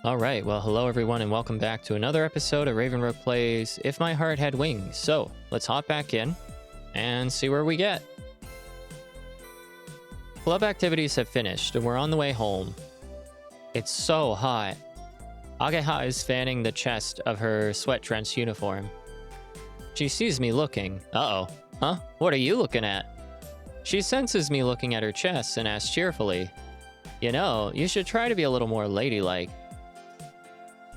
Alright, well, hello everyone, and welcome back to another episode of Ravenrook Plays If My Heart Had Wings. So, let's hop back in and see where we get. Club activities have finished, and we're on the way home. It's so hot. Ageha is fanning the chest of her sweat-drenched uniform. She sees me looking. Uh-oh. Huh? What are you looking at? She senses me looking at her chest and asks cheerfully, "You know, you should try to be a little more ladylike."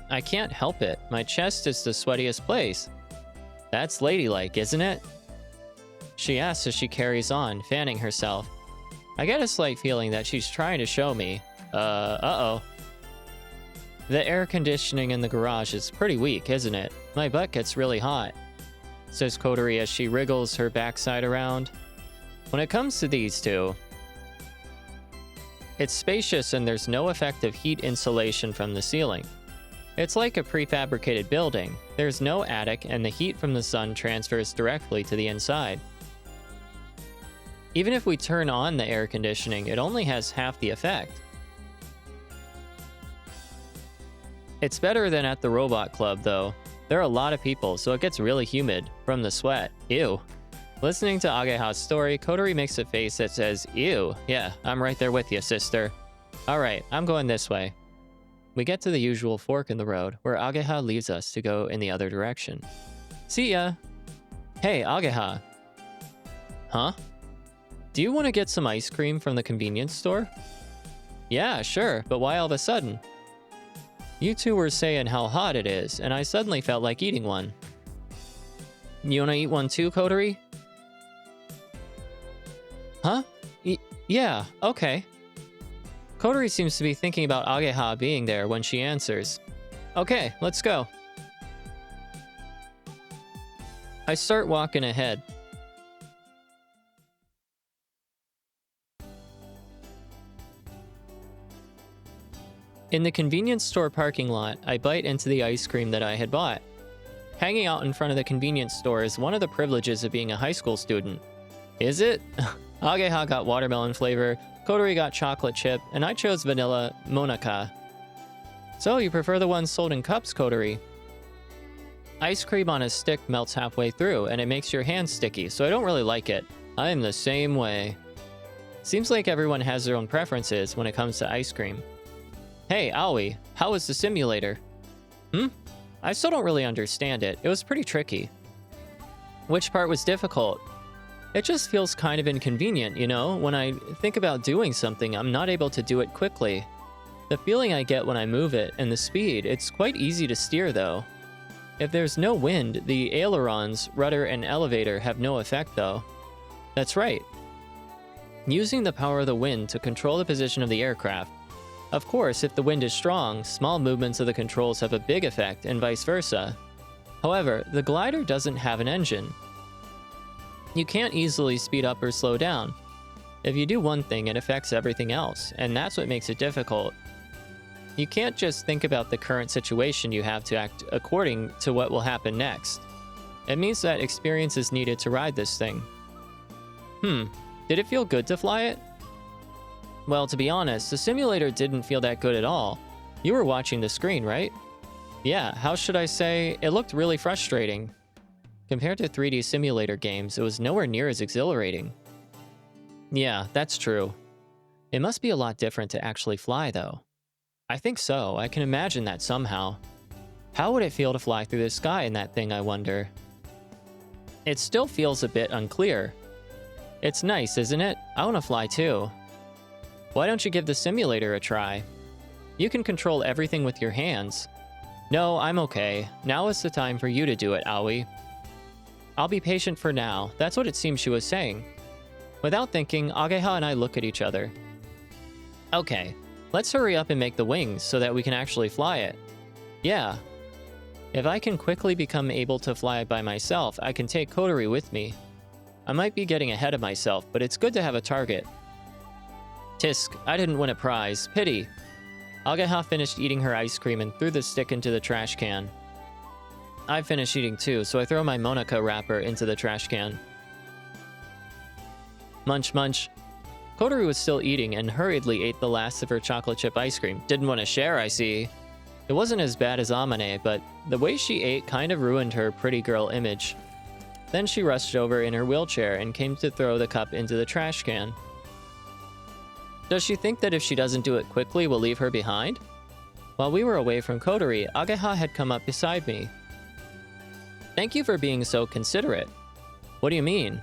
I can't help it. My chest is the sweatiest place. That's ladylike, isn't it? She asks as she carries on, fanning herself. I get a slight feeling that she's trying to show me. Uh-oh. The air conditioning in the garage is pretty weak, isn't it? My butt gets really hot, says Kotori as she wriggles her backside around. When it comes to these two, it's spacious and there's no effective heat insulation from the ceiling. It's like a prefabricated building. There's no attic, and the heat from the sun transfers directly to the inside. Even if we turn on the air conditioning, it only has half the effect. It's better than at the robot club, though. There are a lot of people, so it gets really humid from the sweat. Ew. Listening to Ageha's story, Kotori makes a face that says, "Ew, yeah, I'm right there with you, sister." Alright, I'm going this way. We get to the usual fork in the road, where Ageha leaves us to go in the other direction. See ya! Hey, Ageha. Huh? Do you want to get some ice cream from the convenience store? Yeah, sure, but why all of a sudden? You two were saying how hot it is, and I suddenly felt like eating one. You want to eat one too, Kotori? Huh? Yeah, okay. Kotori seems to be thinking about Ageha being there when she answers. Okay, let's go. I start walking ahead. In the convenience store parking lot, I bite into the ice cream that I had bought. Hanging out in front of the convenience store is one of the privileges of being a high school student. Is it? Ageha got watermelon flavor, Kotori got chocolate chip, and I chose vanilla Monaca. So you prefer the ones sold in cups, Kotori? Ice cream on a stick melts halfway through, and it makes your hands sticky, so I don't really like it. I am the same way. Seems like everyone has their own preferences when it comes to ice cream. Hey, Aoi, how was the simulator? I still don't really understand it. It was pretty tricky. Which part was difficult? It just feels kind of inconvenient, you know? When I think about doing something, I'm not able to do it quickly. The feeling I get when I move it, and the speed, it's quite easy to steer though. If there's no wind, the ailerons, rudder, and elevator have no effect though. That's right. Using the power of the wind to control the position of the aircraft. Of course, if the wind is strong, small movements of the controls have a big effect, and vice versa. However, the glider doesn't have an engine. You can't easily speed up or slow down. If you do one thing, it affects everything else, and that's what makes it difficult. You can't just think about the current situation, you have to act according to what will happen next. It means that experience is needed to ride this thing. Did it feel good to fly it? Well, to be honest, the simulator didn't feel that good at all. You were watching the screen, right? Yeah, how should I say, it looked really frustrating. Compared to 3D simulator games, it was nowhere near as exhilarating. Yeah, that's true. It must be a lot different to actually fly, though. I think so. I can imagine that somehow. How would it feel to fly through the sky in that thing, I wonder? It still feels a bit unclear. It's nice, isn't it? I want to fly too. Why don't you give the simulator a try? You can control everything with your hands. No, I'm okay. Now is the time for you to do it, Aoi. I'll be patient for now. That's what it seems she was saying. Without thinking, Ageha and I look at each other. Okay, let's hurry up and make the wings so that we can actually fly it. Yeah. If I can quickly become able to fly it by myself, I can take Kotori with me. I might be getting ahead of myself, but it's good to have a target. Tisk, I didn't win a prize. Pity. Ageha finished eating her ice cream and threw the stick into the trash can. I finished eating too, so I throw my Monaca wrapper into the trash can. Munch, munch. Kotori was still eating and hurriedly ate the last of her chocolate chip ice cream. Didn't want to share, I see. It wasn't as bad as Amane, but the way she ate kind of ruined her pretty girl image. Then she rushed over in her wheelchair and came to throw the cup into the trash can. Does she think that if she doesn't do it quickly, we'll leave her behind? While we were away from Kotori, Ageha had come up beside me. Thank you for being so considerate. What do you mean?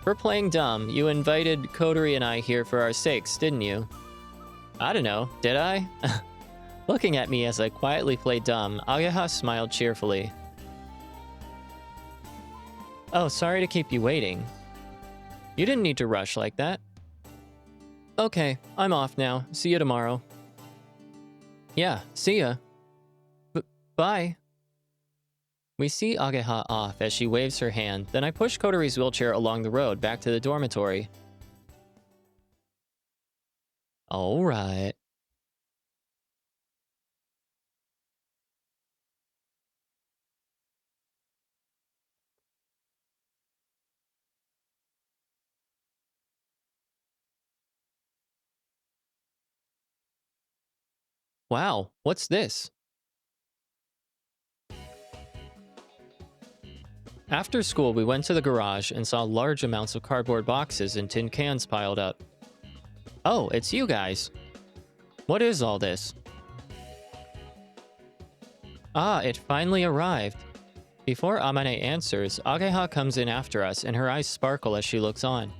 For playing dumb, you invited Kotori and I here for our sakes, didn't you? I don't know, did I? Looking at me as I quietly played dumb, Ageha smiled cheerfully. Oh, sorry to keep you waiting. You didn't need to rush like that. Okay, I'm off now. See you tomorrow. Yeah, see ya. Bye. We see Ageha off as she waves her hand, then I push Kotori's wheelchair along the road back to the dormitory. Alright. Wow, what's this? After school, we went to the garage and saw large amounts of cardboard boxes and tin cans piled up. Oh, it's you guys. What is all this? Ah, it finally arrived. Before Amane answers, Ageha comes in after us and her eyes sparkle as she looks on.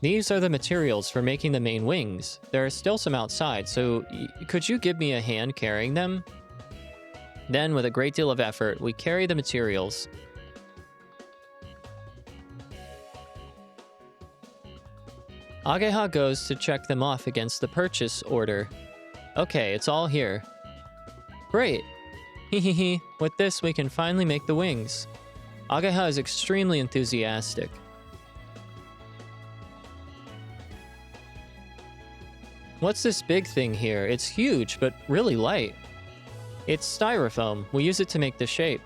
These are the materials for making the main wings. There are still some outside, so could you give me a hand carrying them? Then, with a great deal of effort, we carry the materials. Ageha goes to check them off against the purchase order. Okay, it's all here. Great! Hehehe, with this we can finally make the wings. Ageha is extremely enthusiastic. What's this big thing here? It's huge, but really light. It's styrofoam. We use it to make the shape.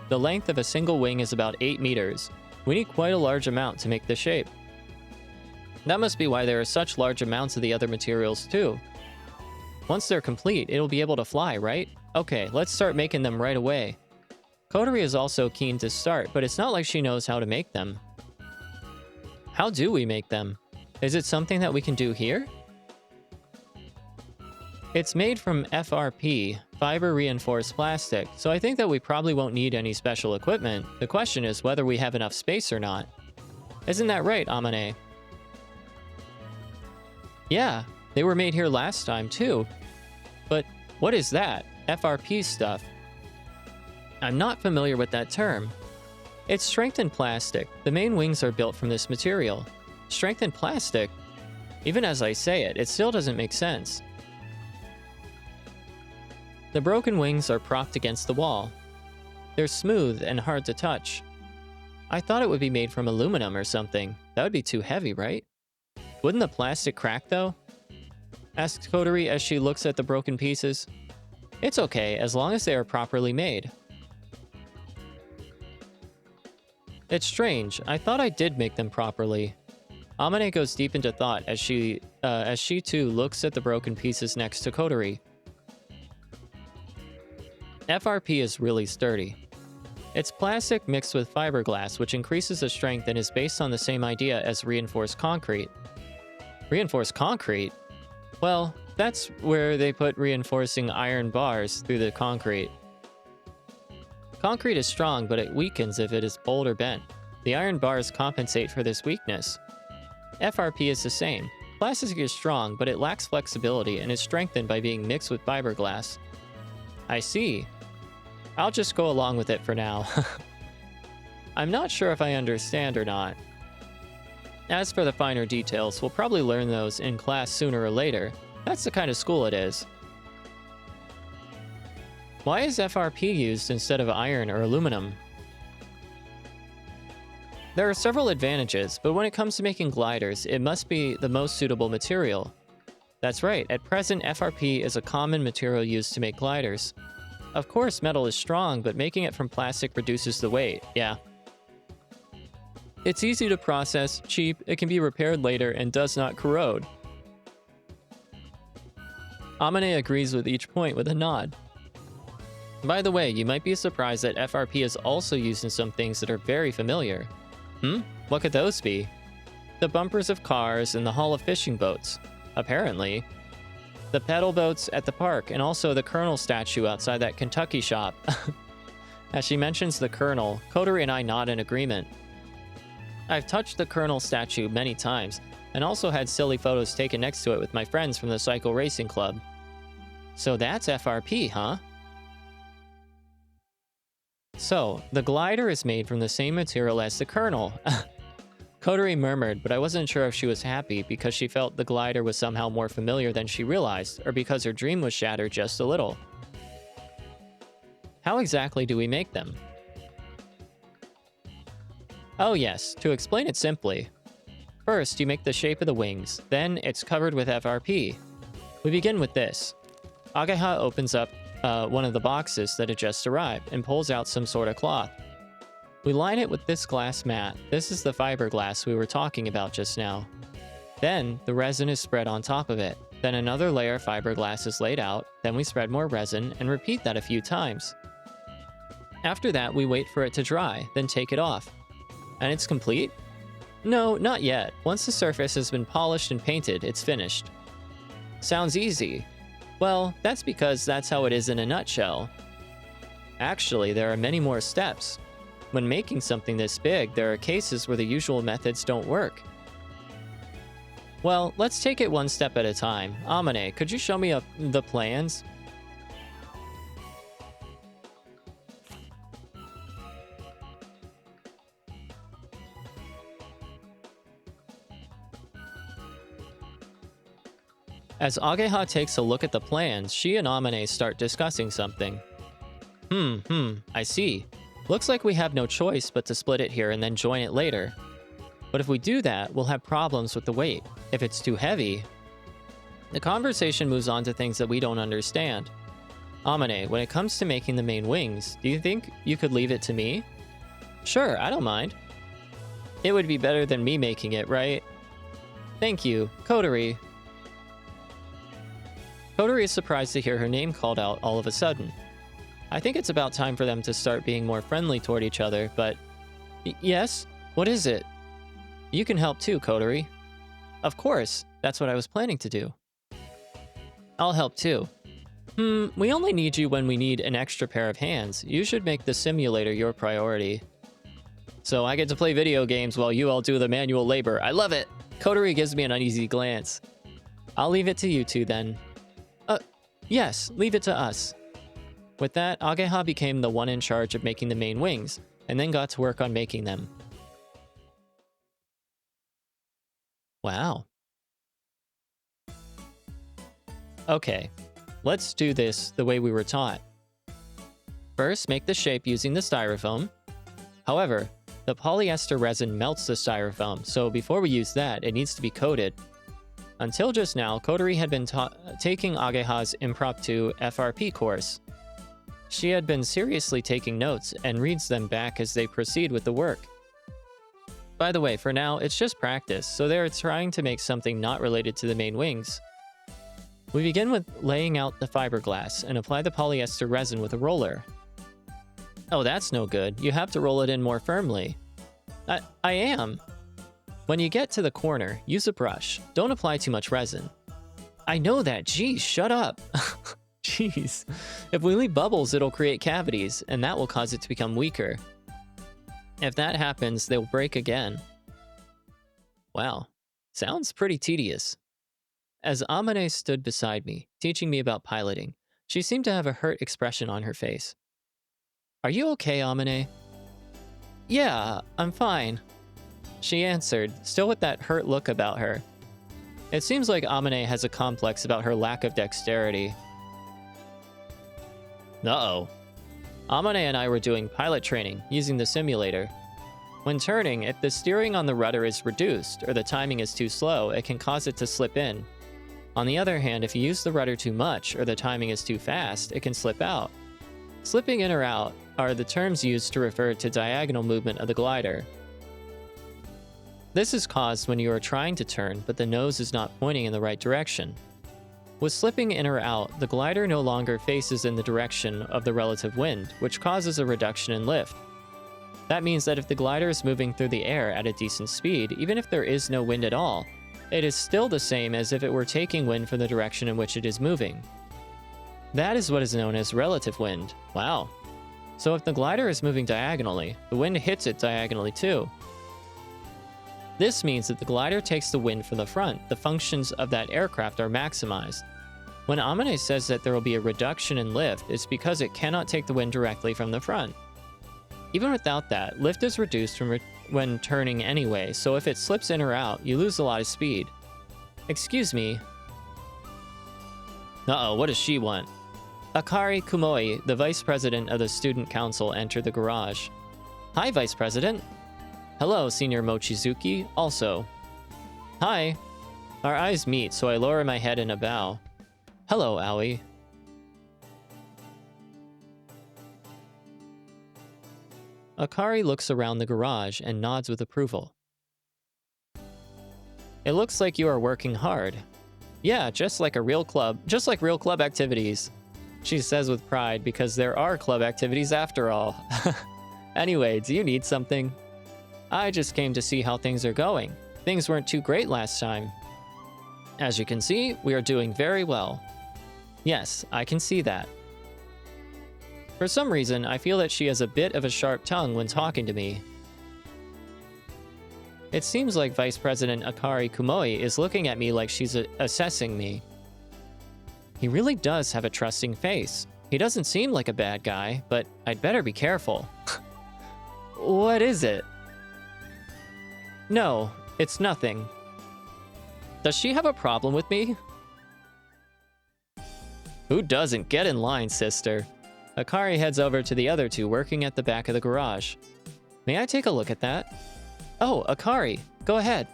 The length of a single wing is about 8 meters. We need quite a large amount to make the shape. That must be why there are such large amounts of the other materials too. Once they're complete, it'll be able to fly, right? Okay, let's start making them right away. Kotori is also keen to start, but it's not like she knows how to make them. How do we make them? Is it something that we can do here? It's made from FRP, fiber reinforced plastic, so I think that we probably won't need any special equipment. The question is whether we have enough space or not. Isn't that right, Amane? Yeah, they were made here last time too. But what is that? FRP stuff? I'm not familiar with that term. It's strengthened plastic. The main wings are built from this material. Strengthened plastic? Even as I say it, it still doesn't make sense. The broken wings are propped against the wall. They're smooth and hard to touch. I thought it would be made from aluminum or something. That would be too heavy, right? Wouldn't the plastic crack though? Asked Kotori as she looks at the broken pieces. It's okay, as long as they are properly made. It's strange. I thought I did make them properly. Amane goes deep into thought as she too looks at the broken pieces next to Kotori. FRP is really sturdy. It's plastic mixed with fiberglass, which increases the strength and is based on the same idea as reinforced concrete. Reinforced concrete? Well, that's where they put reinforcing iron bars through the concrete. Concrete is strong, but it weakens if it is pulled or bent. The iron bars compensate for this weakness. FRP is the same. Plastic is strong, but it lacks flexibility and is strengthened by being mixed with fiberglass. I see. I'll just go along with it for now. I'm not sure if I understand or not. As for the finer details, we'll probably learn those in class sooner or later. That's the kind of school it is. Why is FRP used instead of iron or aluminum? There are several advantages, but when it comes to making gliders, it must be the most suitable material. That's right, at present FRP is a common material used to make gliders. Of course, metal is strong, but making it from plastic reduces the weight, yeah. It's easy to process, cheap, it can be repaired later, and does not corrode. Amane agrees with each point with a nod. By the way, you might be surprised that FRP is also used in some things that are very familiar. What could those be? The bumpers of cars and the hull of fishing boats. Apparently. The pedal boats at the park, and also the Colonel statue outside that Kentucky shop. As she mentions the Colonel, Kodori and I nod in agreement. I've touched the Colonel statue many times, and also had silly photos taken next to it with my friends from the Cycle Racing Club. So that's FRP, huh? So, the glider is made from the same material as the Colonel. Kodori murmured, but I wasn't sure if she was happy because she felt the glider was somehow more familiar than she realized, or because her dream was shattered just a little. How exactly do we make them? Oh yes, to explain it simply. First, you make the shape of the wings, then it's covered with FRP. We begin with this. Ageha opens up one of the boxes that had just arrived and pulls out some sort of cloth. We line it with this glass mat. This is the fiberglass we were talking about just now. Then, the resin is spread on top of it. Then another layer of fiberglass is laid out. Then we spread more resin and repeat that a few times. After that, we wait for it to dry, then take it off. And it's complete? No, not yet. Once the surface has been polished and painted, it's finished. Sounds easy. Well, that's because that's how it is in a nutshell. Actually, there are many more steps. When making something this big, there are cases where the usual methods don't work. Well, let's take it one step at a time. Amane, could you show me the plans? As Ageha takes a look at the plans, she and Amane start discussing something. I see. Looks like we have no choice but to split it here and then join it later. But if we do that, we'll have problems with the weight. If it's too heavy... The conversation moves on to things that we don't understand. Amane, when it comes to making the main wings, do you think you could leave it to me? Sure, I don't mind. It would be better than me making it, right? Thank you, Kodori. Kodori is surprised to hear her name called out all of a sudden. I think it's about time for them to start being more friendly toward each other, but... Yes? What is it? You can help too, Kodori. Of course, that's what I was planning to do. I'll help too. We only need you when we need an extra pair of hands. You should make the simulator your priority. So I get to play video games while you all do the manual labor. I love it! Kodori gives me an uneasy glance. I'll leave it to you two then. Yes, leave it to us. With that, Ageha became the one in charge of making the main wings, and then got to work on making them. Wow. Okay, let's do this the way we were taught. First, make the shape using the styrofoam. However, the polyester resin melts the styrofoam, so before we use that, it needs to be coated. Until just now, Kodori had been taking Ageha's impromptu FRP course. She had been seriously taking notes and reads them back as they proceed with the work. By the way, for now, it's just practice, so they're trying to make something not related to the main wings. We begin with laying out the fiberglass and apply the polyester resin with a roller. Oh, that's no good. You have to roll it in more firmly. I am. When you get to the corner, use a brush. Don't apply too much resin. I know that. Geez, shut up. Jeez. If we leave bubbles, it'll create cavities, and that will cause it to become weaker. If that happens, they'll break again. Wow. Sounds pretty tedious. As Amane stood beside me, teaching me about piloting, she seemed to have a hurt expression on her face. Are you okay, Amane? Yeah, I'm fine. She answered, still with that hurt look about her. It seems like Amane has a complex about her lack of dexterity. Uh-oh. Amane and I were doing pilot training, using the simulator. When turning, if the steering on the rudder is reduced, or the timing is too slow, it can cause it to slip in. On the other hand, if you use the rudder too much, or the timing is too fast, it can slip out. Slipping in or out are the terms used to refer to diagonal movement of the glider. This is caused when you are trying to turn, but the nose is not pointing in the right direction. With slipping in or out, the glider no longer faces in the direction of the relative wind, which causes a reduction in lift. That means that if the glider is moving through the air at a decent speed, even if there is no wind at all, it is still the same as if it were taking wind from the direction in which it is moving. That is what is known as relative wind. Wow. So if the glider is moving diagonally, the wind hits it diagonally too. This means that the glider takes the wind from the front. The functions of that aircraft are maximized. When Amane says that there will be a reduction in lift, it's because it cannot take the wind directly from the front. Even without that, lift is reduced when turning anyway, so if it slips in or out, you lose a lot of speed. Excuse me. Uh-oh, what does she want? Akari Kumoi, the vice president of the student council, entered the garage. Hi, vice president. Hello, Senior Mochizuki, also. Hi. Our eyes meet, so I lower my head in a bow. Hello, Aoi. Akari looks around the garage and nods with approval. It looks like you are working hard. Yeah, just like real club activities. She says with pride because there are club activities after all. Anyway, do you need something? I just came to see how things are going. Things weren't too great last time. As you can see, we are doing very well. Yes, I can see that. For some reason, I feel that she has a bit of a sharp tongue when talking to me. It seems like Vice President Akari Kumoi is looking at me like she's assessing me. He really does have a trusting face. He doesn't seem like a bad guy, but I'd better be careful. What is it? No, it's nothing. Does she have a problem with me? Who doesn't? Get in line, sister. Akari heads over to the other two working at the back of the garage. May I take a look at that? Oh, Akari, go ahead.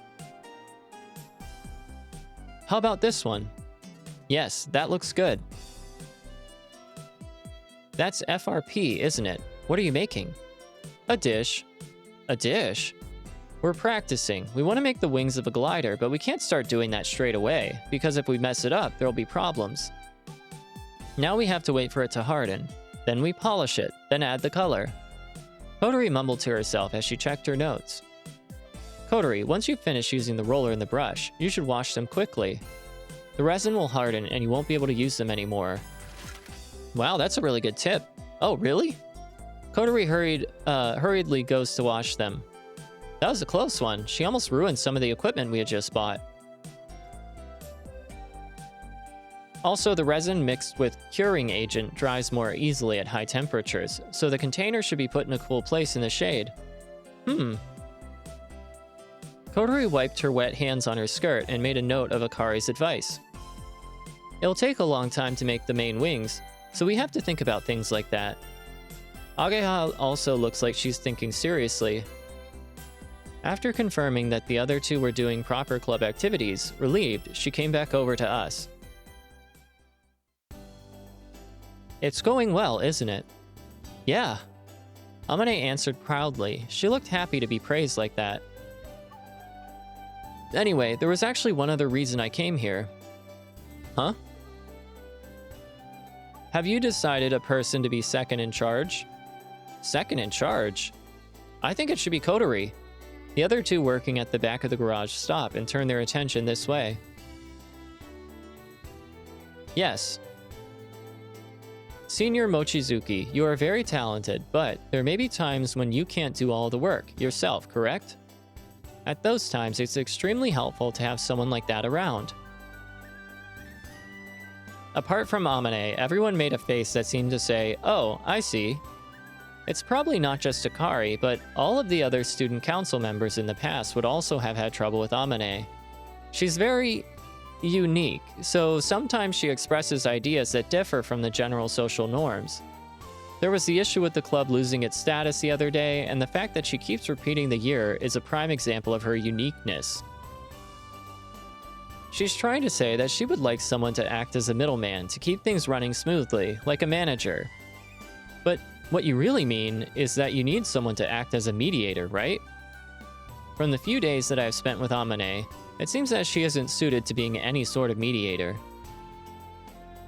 How about this one? Yes, that looks good. That's FRP, isn't it? What are you making? A dish. A dish? We're practicing. We want to make the wings of a glider, but we can't start doing that straight away, because if we mess it up, there'll be problems. Now we have to wait for it to harden. Then we polish it, then add the color. Kotori mumbled to herself as she checked her notes. Kotori, once you finish using the roller and the brush, you should wash them quickly. The resin will harden and you won't be able to use them anymore. Wow, that's a really good tip. Oh, really? Kotori hurriedly goes to wash them. That was a close one. She almost ruined some of the equipment we had just bought. Also, the resin mixed with curing agent dries more easily at high temperatures, so the container should be put in a cool place in the shade. Kotori wiped her wet hands on her skirt and made a note of Akari's advice. It'll take a long time to make the main wings, so we have to think about things like that. Ageha also looks like she's thinking seriously. After confirming that the other two were doing proper club activities, relieved, she came back over to us. It's going well, isn't it? Yeah. Amane answered proudly. She looked happy to be praised like that. Anyway, there was actually one other reason I came here. Huh? Have you decided a person to be second in charge? Second in charge? I think it should be Kotori. The other two working at the back of the garage stop and turn their attention this way. Yes. Senior Mochizuki, you are very talented, but there may be times when you can't do all the work yourself, correct? At those times, it's extremely helpful to have someone like that around. Apart from Amane, everyone made a face that seemed to say, "Oh, I see." It's probably not just Akari, but all of the other student council members in the past would also have had trouble with Amane. She's very unique, so sometimes she expresses ideas that differ from the general social norms. There was the issue with the club losing its status the other day, and the fact that she keeps repeating the year is a prime example of her uniqueness. She's trying to say that she would like someone to act as a middleman to keep things running smoothly, like a manager. But what you really mean is that you need someone to act as a mediator, right? From the few days that I've spent with Amane, it seems that she isn't suited to being any sort of mediator.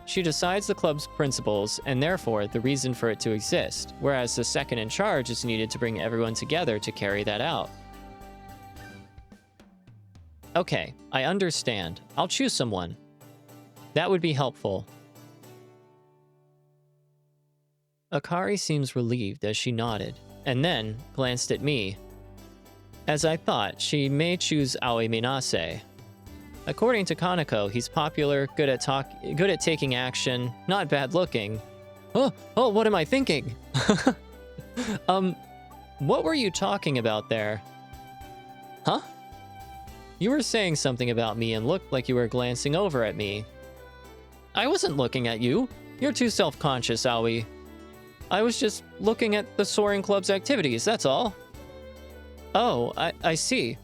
She decides the club's principles and therefore the reason for it to exist, whereas the second in charge is needed to bring everyone together to carry that out. Okay, I understand. I'll choose someone. That would be helpful. Akari seems relieved as she nodded, and then glanced at me. As I thought, she may choose Aoi Minase. According to Kaneko, he's popular, good at taking action, not bad looking. Oh, what am I thinking? What were you talking about there? Huh? You were saying something about me and looked like you were glancing over at me. I wasn't looking at you. You're too self-conscious, Aoi. I was just looking at the Soaring Club's activities, that's all. Oh, I see.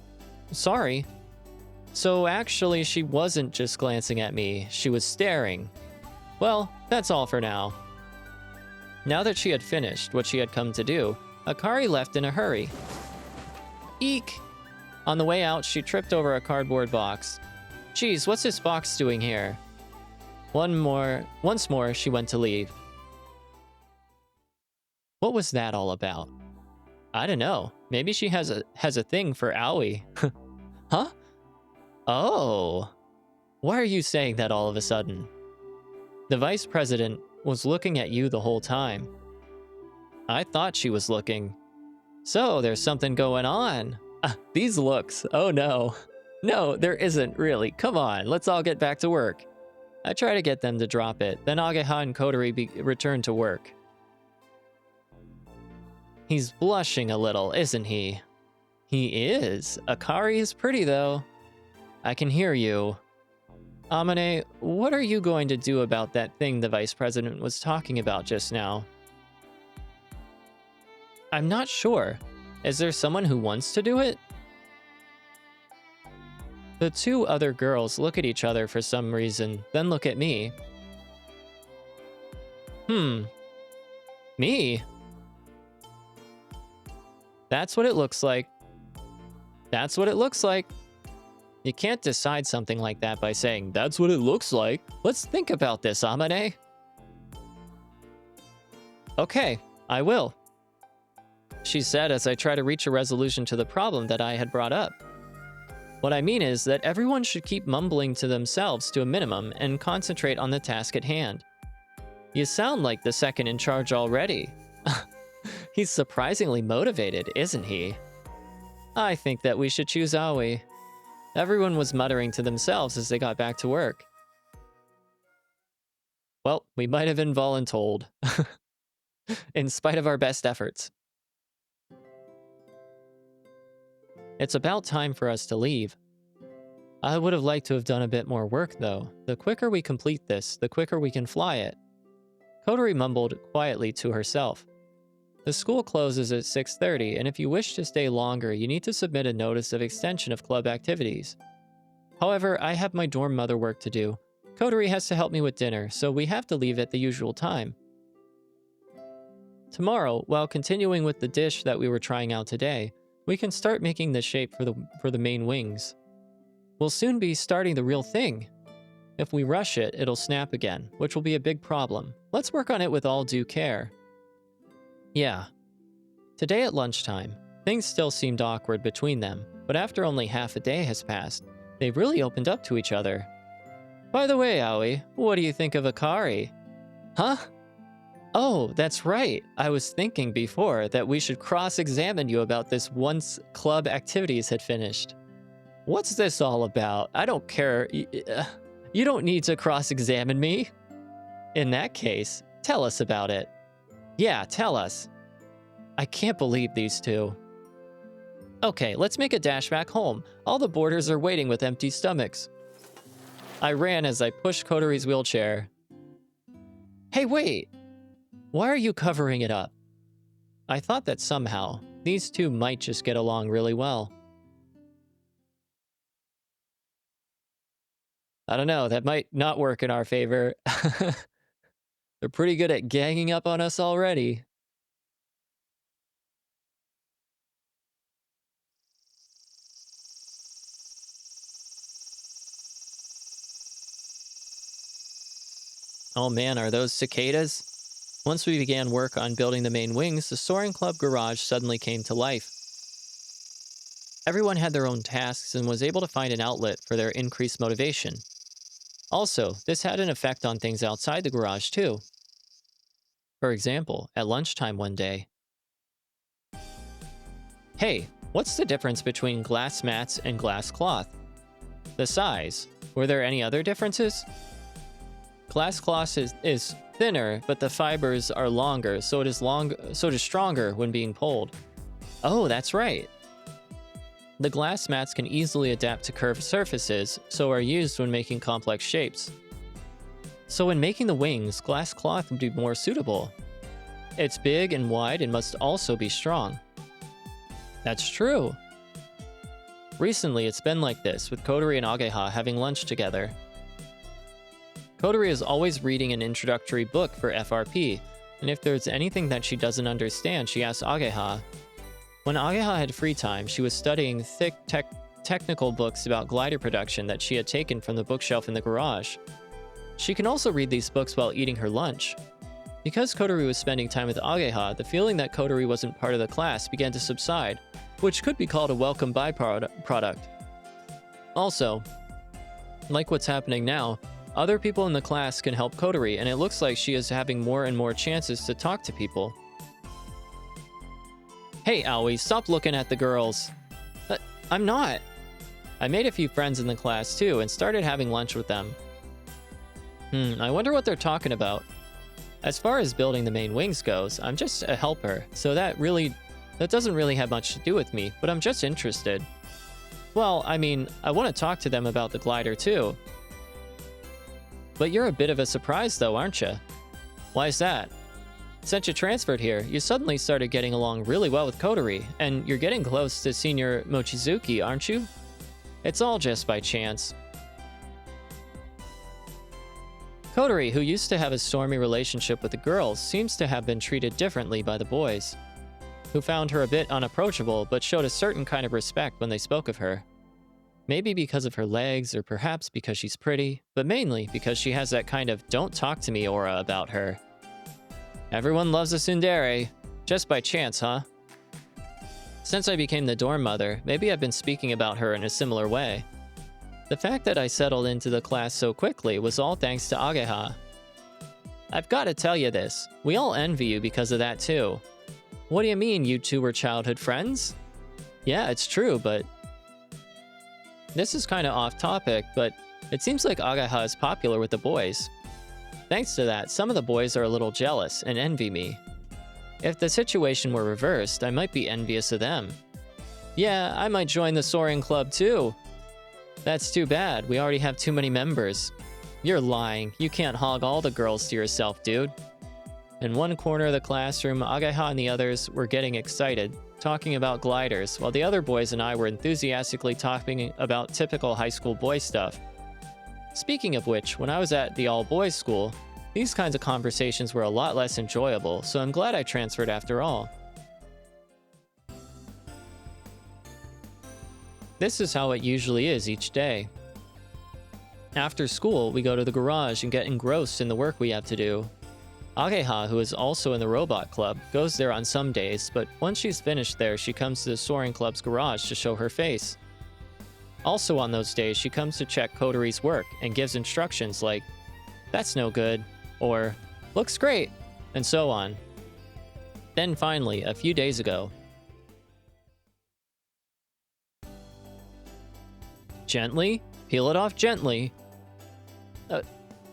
Sorry. So actually, she wasn't just glancing at me, she was staring. Well, that's all for now. Now that she had finished what she had come to do, Akari left in a hurry. Eek! On the way out, she tripped over a cardboard box. Geez, what's this box doing here? Once more, she went to leave. What was that all about? I don't know. Maybe she has a thing for Aoi. Huh? Oh. Why are you saying that all of a sudden? The vice president was looking at you the whole time. I thought she was looking. So there's something going on. These looks. Oh no. No, there isn't really. Come on, let's all get back to work. I try to get them to drop it. Then Ageha and Kotori return to work. He's blushing a little, isn't he? He is. Akari is pretty, though. I can hear you. Amane, what are you going to do about that thing the vice president was talking about just now? I'm not sure. Is there someone who wants to do it? The two other girls look at each other for some reason, then look at me. Me? That's what it looks like. That's what it looks like. You can't decide something like that by saying, that's what it looks like. Let's think about this, Amane. Okay, I will. She said as I try to reach a resolution to the problem that I had brought up. What I mean is that everyone should keep mumbling to themselves to a minimum and concentrate on the task at hand. You sound like the second in charge already. He's surprisingly motivated, isn't he? I think that we should choose Aoi. Everyone was muttering to themselves as they got back to work. Well, we might have been voluntold. In spite of our best efforts. It's about time for us to leave. I would have liked to have done a bit more work, though. The quicker we complete this, the quicker we can fly it. Kotori mumbled quietly to herself. The school closes at 6:30, and if you wish to stay longer, you need to submit a notice of extension of club activities. However, I have my dorm mother work to do. Kotori has to help me with dinner, so we have to leave at the usual time. Tomorrow, while continuing with the dish that we were trying out today, we can start making the shape for the main wings. We'll soon be starting the real thing. If we rush it, it'll snap again, which will be a big problem. Let's work on it with all due care. Yeah. Today at lunchtime, things still seemed awkward between them, but after only half a day has passed, they've really opened up to each other. By the way, Aoi, what do you think of Akari? Huh? Oh, that's right. I was thinking before that we should cross-examine you about this once club activities had finished. What's this all about? I don't care. You don't need to cross-examine me. In that case, tell us about it. Yeah, tell us. I can't believe these two. Okay, let's make a dash back home. All the boarders are waiting with empty stomachs. I ran as I pushed Kotori's wheelchair. Hey, wait! Why are you covering it up? I thought that somehow, these two might just get along really well. I don't know, that might not work in our favor. They're pretty good at ganging up on us already. Oh man, are those cicadas? Once we began work on building the main wings, the Soaring Club garage suddenly came to life. Everyone had their own tasks and was able to find an outlet for their increased motivation. Also, this had an effect on things outside the garage too. For example, at lunchtime one day, "Hey, what's the difference between glass mats and glass cloth?" "The size. Were there any other differences?" "Glass cloth is thinner, but the fibers are longer, so it is stronger when being pulled." "Oh, that's right. The glass mats can easily adapt to curved surfaces, so are used when making complex shapes. So when making the wings, glass cloth would be more suitable. It's big and wide and must also be strong." "That's true." Recently, it's been like this, with Kodori and Ageha having lunch together. Kodori is always reading an introductory book for FRP, and if there's anything that she doesn't understand, she asks Ageha. When Ageha had free time, she was studying thick technical books about glider production that she had taken from the bookshelf in the garage. She can also read these books while eating her lunch. Because Kodori was spending time with Ageha, the feeling that Kodori wasn't part of the class began to subside, which could be called a welcome byproduct. Also, like what's happening now, other people in the class can help Kodori, and it looks like she is having more and more chances to talk to people. "Hey, Aoi, stop looking at the girls." I'm not." I made a few friends in the class too and started having lunch with them. I wonder what they're talking about. As far as building the main wings goes, I'm just a helper, so that doesn't really have much to do with me, but I'm just interested. Well, I mean, I want to talk to them about the glider too. But you're a bit of a surprise though, aren't you? Why is that? Since you transferred here, you suddenly started getting along really well with Kodori, and you're getting close to Senior Mochizuki, aren't you? It's all just by chance. Kodori, who used to have a stormy relationship with the girls, seems to have been treated differently by the boys, who found her a bit unapproachable but showed a certain kind of respect when they spoke of her. Maybe because of her legs, or perhaps because she's pretty, but mainly because she has that kind of "don't talk to me" aura about her. Everyone loves a tsundere. Just by chance, huh? Since I became the dorm mother, maybe I've been speaking about her in a similar way. The fact that I settled into the class so quickly was all thanks to Ageha. I've got to tell you this, we all envy you because of that too. What do you mean you two were childhood friends? Yeah, it's true, but... This is kinda off topic, but it seems like Ageha is popular with the boys. Thanks to that, some of the boys are a little jealous and envy me. If the situation were reversed, I might be envious of them. Yeah, I might join the Soaring Club too. That's too bad, we already have too many members. You're lying, you can't hog all the girls to yourself, dude. In one corner of the classroom, Ageha and the others were getting excited, talking about gliders, while the other boys and I were enthusiastically talking about typical high school boy stuff. Speaking of which, when I was at the all-boys school, these kinds of conversations were a lot less enjoyable, so I'm glad I transferred after all. This is how it usually is each day. After school, we go to the garage and get engrossed in the work we have to do. Ageha, who is also in the robot club, goes there on some days, but once she's finished there, she comes to the Soaring Club's garage to show her face. Also on those days, she comes to check Kodori's work and gives instructions like, "That's no good," or "Looks great," and so on. Then finally, a few days ago, "Gently? Peel it off gently."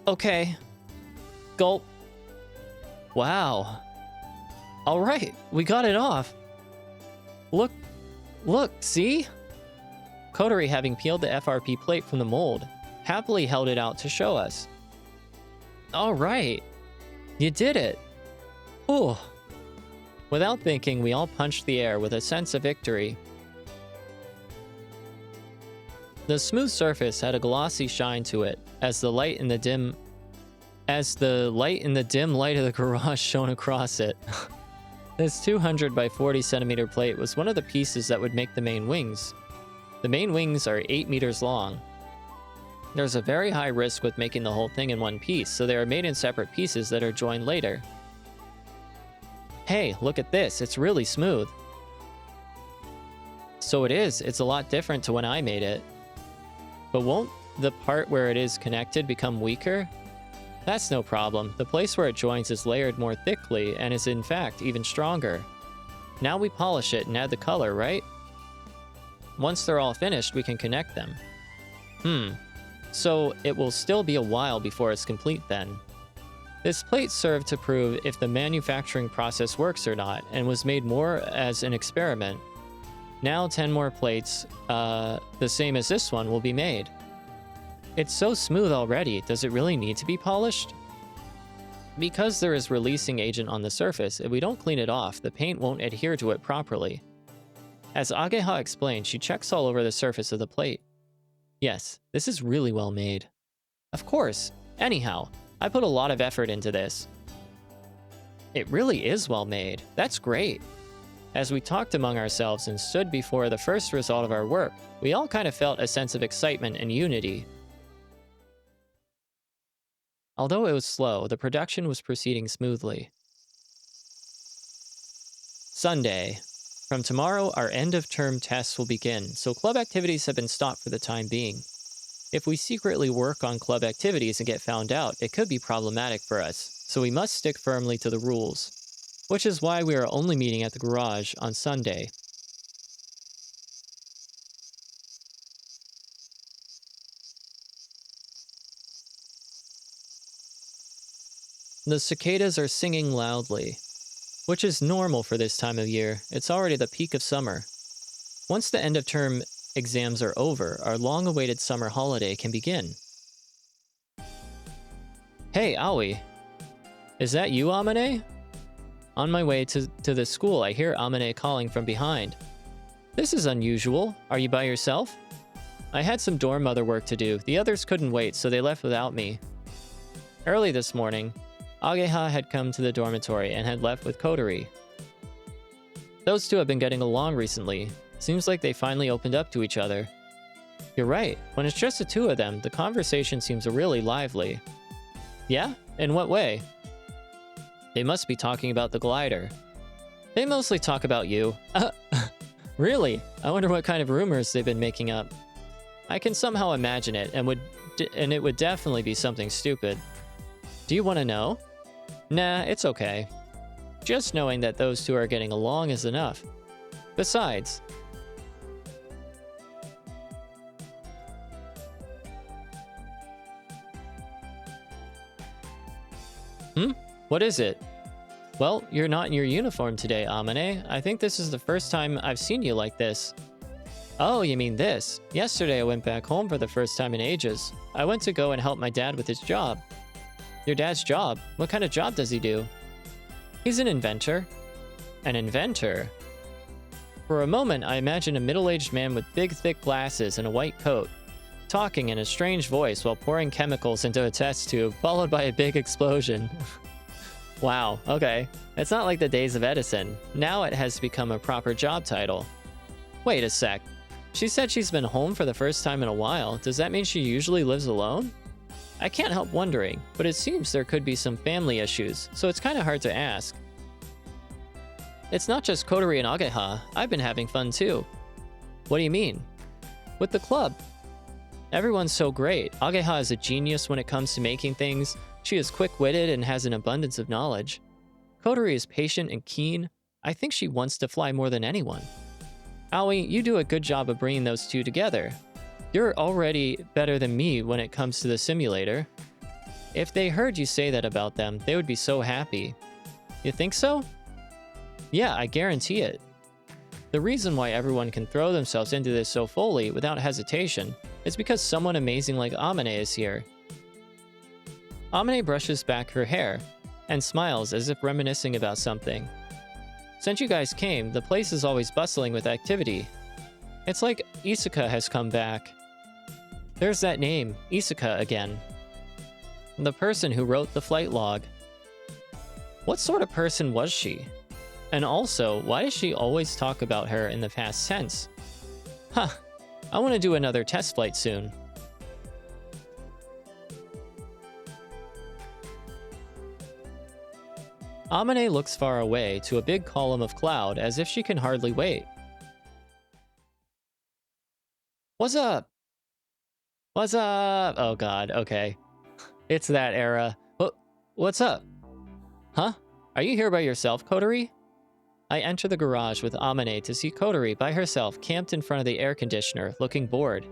Okay. Gulp. Wow. Alright, we got it off. Look, see? Kodori, having peeled the FRP plate from the mold, happily held it out to show us. Alright, you did it. Ooh. Without thinking, we all punched the air with a sense of victory. The smooth surface had a glossy shine to it, as the light in the dim light of the garage shone across it. This 200 by 40 centimeter plate was one of the pieces that would make the main wings. The main wings are 8 meters long. There's a very high risk with making the whole thing in one piece, so they are made in separate pieces that are joined later. Hey, look at this, it's really smooth. So it is, it's a lot different to when I made it. But won't the part where it is connected become weaker? That's no problem. The place where it joins is layered more thickly and is in fact even stronger. Now we polish it and add the color, right? Once they're all finished, we can connect them. So it will still be a while before it's complete then. This plate served to prove if the manufacturing process works or not, and was made more as an experiment. Now 10 more plates, the same as this one, will be made. It's so smooth already, does it really need to be polished? Because there is releasing agent on the surface, if we don't clean it off, the paint won't adhere to it properly. As Ageha explained, she checks all over the surface of the plate. Yes, this is really well made. Of course. Anyhow, I put a lot of effort into this. It really is well made. That's great. As we talked among ourselves and stood before the first result of our work, we all kind of felt a sense of excitement and unity. Although it was slow, the production was proceeding smoothly. Sunday. From tomorrow, our end-of-term tests will begin, so club activities have been stopped for the time being. If we secretly work on club activities and get found out, it could be problematic for us, so we must stick firmly to the rules. Which is why we are only meeting at the garage on Sunday. The cicadas are singing loudly, which is normal for this time of year. It's already the peak of summer. Once the end-of-term exams are over, our long-awaited summer holiday can begin. Hey, Aoi. Is that you, Amane? On my way to the school, I hear Amane calling from behind. This is unusual. Are you by yourself? I had some dorm mother work to do. The others couldn't wait, so they left without me. Early this morning, Ageha had come to the dormitory and had left with Kotori. Those two have been getting along recently. Seems like they finally opened up to each other. You're right. When it's just the two of them, the conversation seems really lively. Yeah? In what way? They must be talking about the glider. They mostly talk about you. Really? I wonder what kind of rumors they've been making up. I can somehow imagine it, and it would definitely be something stupid. Do you want to know? Nah, it's okay. Just knowing that those two are getting along is enough. Besides... What is it? Well, you're not in your uniform today, Amane. I think this is the first time I've seen you like this. Oh, you mean this. Yesterday I went back home for the first time in ages. I went to go and help my dad with his job. Your dad's job? What kind of job does he do? He's an inventor. An inventor? For a moment, I imagined a middle-aged man with big, thick glasses and a white coat, talking in a strange voice while pouring chemicals into a test tube, followed by a big explosion. Wow, okay. It's not like the days of Edison. Now it has become a proper job title. Wait a sec. She said she's been home for the first time in a while. Does that mean she usually lives alone? I can't help wondering, but it seems there could be some family issues, so it's kind of hard to ask. It's not just Kotori and Ageha. I've been having fun too. What do you mean? With the club. Everyone's so great. Ageha is a genius when it comes to making things. She is quick-witted and has an abundance of knowledge. Kotori is patient and keen. I think she wants to fly more than anyone. Aoi, you do a good job of bringing those two together. You're already better than me when it comes to the simulator. If they heard you say that about them, they would be so happy. You think so? Yeah, I guarantee it. The reason why everyone can throw themselves into this so fully without hesitation is because someone amazing like Amane is here. Amane brushes back her hair and smiles as if reminiscing about something. Since you guys came, the place is always bustling with activity. It's like Isuka has come back. There's that name, Isuka, again. The person who wrote the flight log. What sort of person was she? And also, why does she always talk about her in the past tense? Huh, I want to do another test flight soon. Amane looks far away to a big column of cloud as if she can hardly wait. What's up? What's up? Oh god, okay. It's that era. What's up? Huh? Are you here by yourself, Kotori? I enter the garage with Amane to see Kotori by herself camped in front of the air conditioner, looking bored.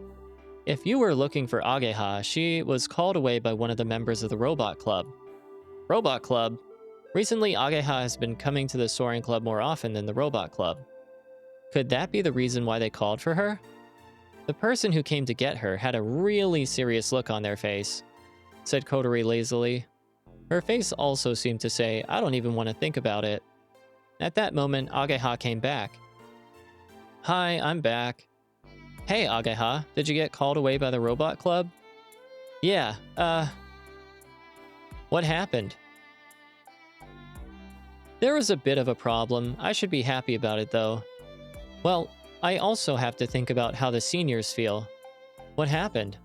If you were looking for Ageha, she was called away by one of the members of the Robot Club. Robot Club? Recently, Ageha has been coming to the Soaring Club more often than the Robot Club. Could that be the reason why they called for her? The person who came to get her had a really serious look on their face, said Kotori lazily. Her face also seemed to say, I don't even want to think about it. At that moment, Ageha came back. Hi, I'm back. Hey, Ageha, did you get called away by the Robot Club? Yeah, what happened? There was a bit of a problem. I should be happy about it, though. Well, I also have to think about how the seniors feel. What happened?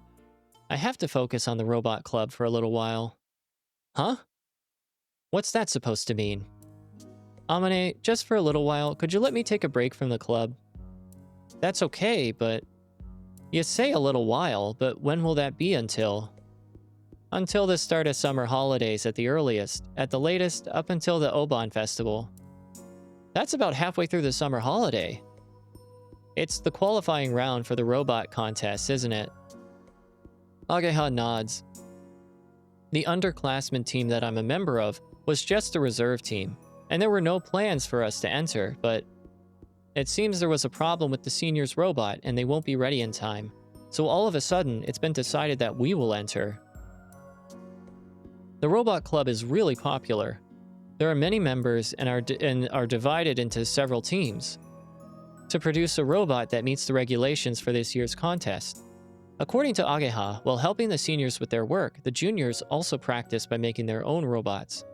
I have to focus on the Robot Club for a little while. Huh? What's that supposed to mean? Amane, just for a little while, could you let me take a break from the club? That's okay, but... You say a little while, but when will that be until? Until the start of summer holidays at the earliest, at the latest, up until the Oban Festival. That's about halfway through the summer holiday. It's the qualifying round for the robot contest, isn't it? Ageha nods. The underclassmen team that I'm a member of was just a reserve team, and there were no plans for us to enter, but it seems there was a problem with the seniors' robot and they won't be ready in time. So all of a sudden, it's been decided that we will enter. The Robot Club is really popular. There are many members and are divided into several teams to produce a robot that meets the regulations for this year's contest. According to Ageha, while helping the seniors with their work, the juniors also practice by making their own robots.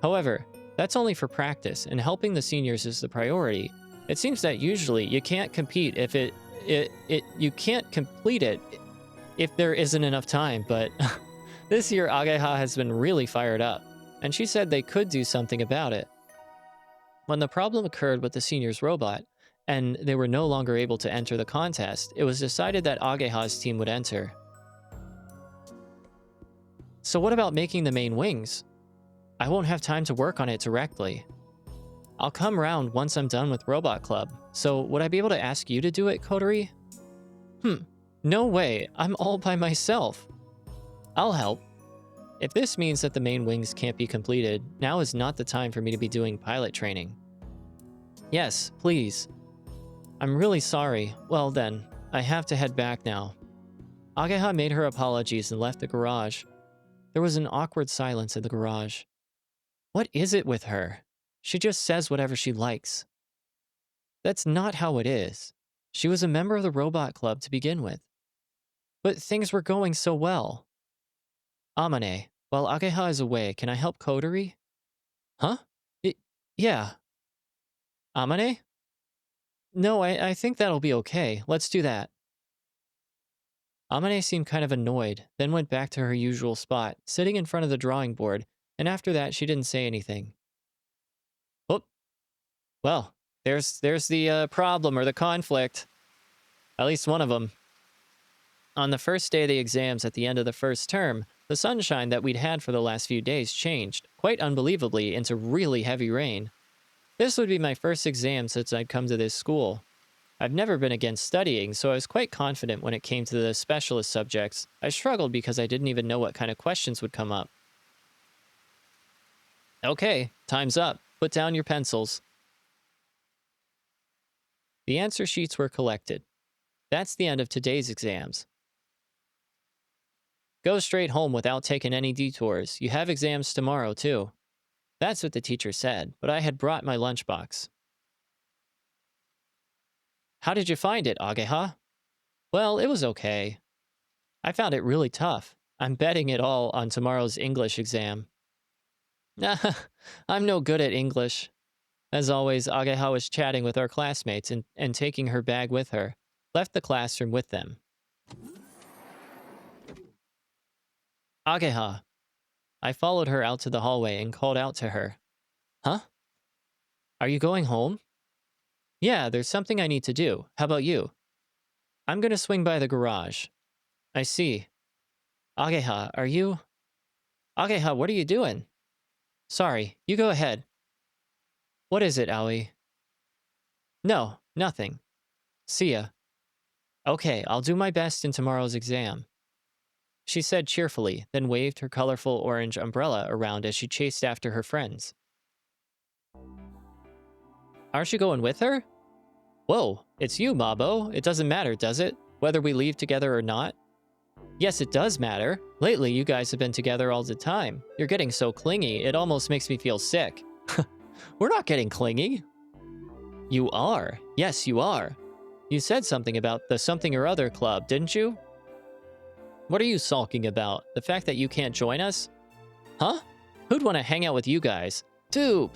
However, that's only for practice, and helping the seniors is the priority. It seems that usually you can't compete if you can't complete it if there isn't enough time, but this year Ageha has been really fired up, and she said they could do something about it. When the problem occurred with the seniors' robot, and they were no longer able to enter the contest, it was decided that Ageha's team would enter. So what about making the main wings? I won't have time to work on it directly. I'll come round once I'm done with Robot Club, so would I be able to ask you to do it, Kotori? No way, I'm all by myself. I'll help. If this means that the main wings can't be completed, now is not the time for me to be doing pilot training. Yes, please. I'm really sorry. Well then, I have to head back now. Ageha made her apologies and left the garage. There was an awkward silence in the garage. What is it with her? She just says whatever she likes. That's not how it is. She was a member of the Robot Club to begin with. But things were going so well. Amane, while Ageha is away, can I help Kotori? Huh? Yeah. Amane? No, I think that'll be okay. Let's do that. Amane seemed kind of annoyed, then went back to her usual spot, sitting in front of the drawing board, and after that she didn't say anything. Oh, well, there's the problem or the conflict. At least one of them. On the first day of the exams at the end of the first term, the sunshine that we'd had for the last few days changed, quite unbelievably, into really heavy rain. This would be my first exam since I'd come to this school. I've never been against studying, so I was quite confident when it came to the specialist subjects. I struggled because I didn't even know what kind of questions would come up. Okay, time's up. Put down your pencils. The answer sheets were collected. That's the end of today's exams. Go straight home without taking any detours. You have exams tomorrow, too. That's what the teacher said, but I had brought my lunchbox. How did you find it, Ageha? Well, it was okay. I found it really tough. I'm betting it all on tomorrow's English exam. Nah, I'm no good at English. As always, Ageha was chatting with our classmates and taking her bag with her. Left the classroom with them. Ageha. I followed her out to the hallway and called out to her. Huh? Are you going home? Yeah, there's something I need to do. How about you? I'm gonna swing by the garage. I see. Ageha, are you? Ageha, what are you doing? Sorry, you go ahead. What is it, Aoi? No, nothing. See ya. Okay, I'll do my best in tomorrow's exam, she said cheerfully, then waved her colorful orange umbrella around as she chased after her friends. Aren't you going with her? Whoa, it's you, Mabo. It doesn't matter, does it? Whether we leave together or not? Yes, it does matter. Lately, you guys have been together all the time. You're getting so clingy, it almost makes me feel sick. We're not getting clingy. You are. Yes, you are. You said something about the something or other club, didn't you? What are you sulking about? The fact that you can't join us? Huh? Who'd want to hang out with you guys? Tube.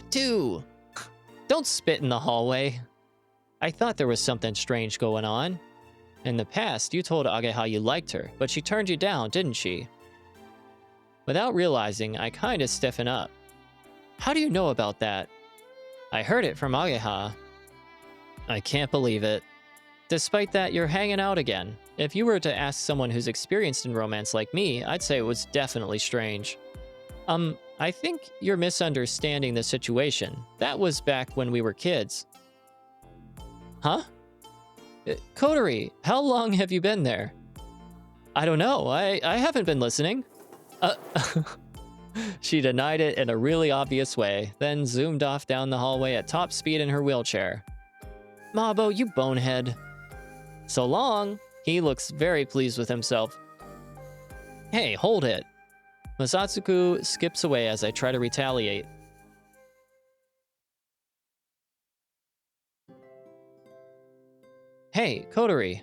Don't spit in the hallway. I thought there was something strange going on. In the past, you told Ageha you liked her, but she turned you down, didn't she? Without realizing, I kinda stiffen up. How do you know about that? I heard it from Ageha. I can't believe it. Despite that, you're hanging out again. If you were to ask someone who's experienced in romance like me, I'd say it was definitely strange. I think you're misunderstanding the situation. That was back when we were kids. Huh? Kotori, how long have you been there? I don't know. I haven't been listening. She denied it in a really obvious way, then zoomed off down the hallway at top speed in her wheelchair. Mabo, you bonehead. So long. He looks very pleased with himself. Hey, hold it. Masatsuku skips away as I try to retaliate. Hey, Kotori.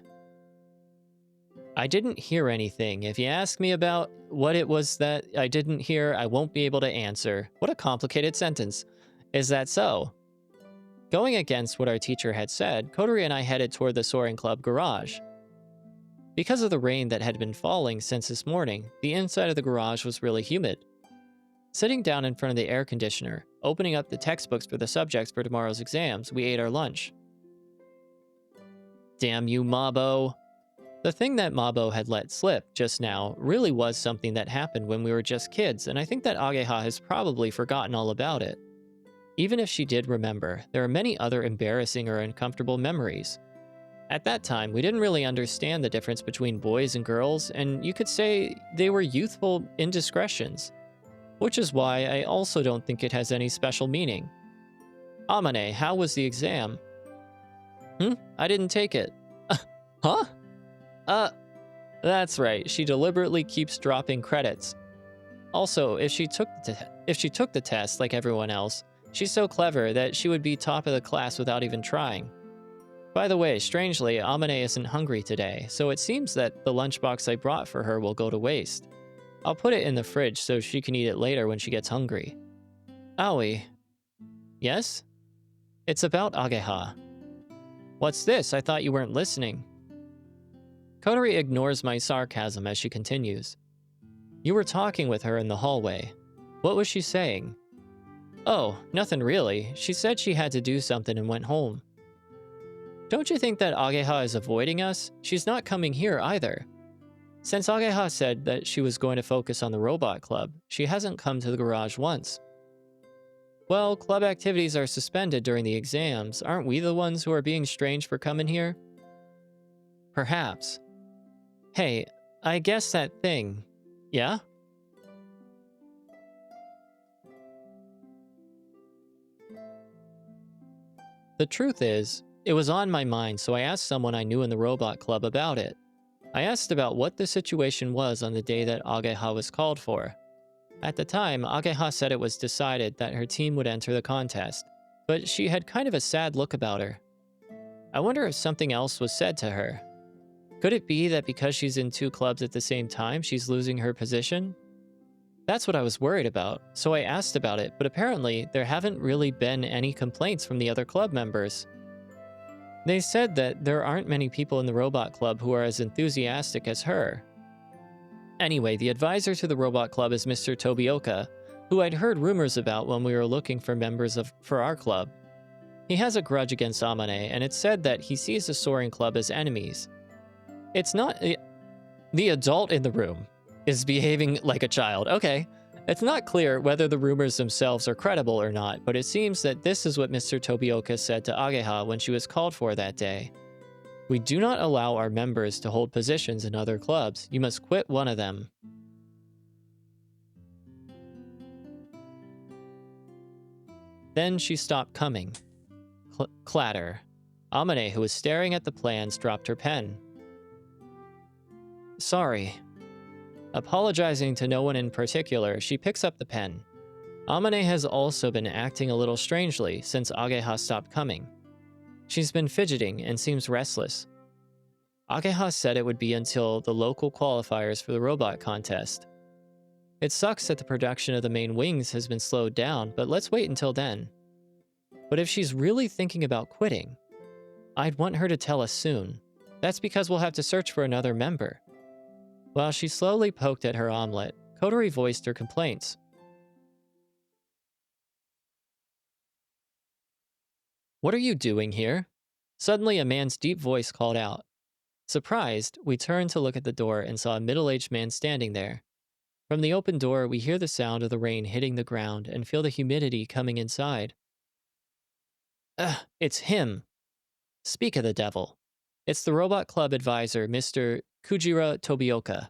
I didn't hear anything. If you ask me about what it was that I didn't hear, I won't be able to answer. What a complicated sentence. Is that so? Going against what our teacher had said, Kotori and I headed toward the Soaring Club garage. Because of the rain that had been falling since this morning, the inside of the garage was really humid. Sitting down in front of the air conditioner, opening up the textbooks for the subjects for tomorrow's exams, we ate our lunch. Damn you, Mabo. The thing that Mabo had let slip just now really was something that happened when we were just kids, and I think that Ageha has probably forgotten all about it. Even if she did remember, there are many other embarrassing or uncomfortable memories. At that time, we didn't really understand the difference between boys and girls, and you could say they were youthful indiscretions. Which is why I also don't think it has any special meaning. Amane, how was the exam? I didn't take it. Huh? That's right, she deliberately keeps dropping credits. Also, if she took the test like everyone else, she's so clever that she would be top of the class without even trying. By the way, strangely, Amane isn't hungry today, so it seems that the lunchbox I brought for her will go to waste. I'll put it in the fridge so she can eat it later when she gets hungry. Aoi. Yes? It's about Ageha. What's this? I thought you weren't listening. Kotori ignores my sarcasm as she continues. You were talking with her in the hallway. What was she saying? Oh, nothing really. She said she had to do something and went home. Don't you think that Ageha is avoiding us? She's not coming here either. Since Ageha said that she was going to focus on the robot club, she hasn't come to the garage once. Well, club activities are suspended during the exams. Aren't we the ones who are being strange for coming here? Perhaps. Hey, I guess that thing. Yeah? The truth is, it was on my mind, so I asked someone I knew in the robot club about it. I asked about what the situation was on the day that Ageha was called for. At the time, Ageha said it was decided that her team would enter the contest, but she had kind of a sad look about her. I wonder if something else was said to her. Could it be that because she's in two clubs at the same time, she's losing her position? That's what I was worried about, so I asked about it, but apparently there haven't really been any complaints from the other club members. They said that there aren't many people in the robot club who are as enthusiastic as her. Anyway, the advisor to the robot club is Mr. Tobioka, who I'd heard rumors about when we were looking for members for our club. He has a grudge against Amane, and it's said that he sees the Soaring Club as enemies. It's not... The adult in the room is behaving like a child. Okay. It's not clear whether the rumors themselves are credible or not, but it seems that this is what Mr. Tobioka said to Ageha when she was called for that day. We do not allow our members to hold positions in other clubs. You must quit one of them. Then she stopped coming. Clatter. Amane, who was staring at the plans, dropped her pen. Sorry. Apologizing to no one in particular, she picks up the pen. Amane has also been acting a little strangely since Ageha stopped coming. She's been fidgeting and seems restless. Ageha said it would be until the local qualifiers for the robot contest. It sucks that the production of the main wings has been slowed down, but let's wait until then. But if she's really thinking about quitting, I'd want her to tell us soon. That's because we'll have to search for another member. While she slowly poked at her omelet, Kotori voiced her complaints. What are you doing here? Suddenly, a man's deep voice called out. Surprised, we turned to look at the door and saw a middle-aged man standing there. From the open door, we hear the sound of the rain hitting the ground and feel the humidity coming inside. It's him. Speak of the devil. It's the Robot Club advisor, Mr. Kujira Tobioka.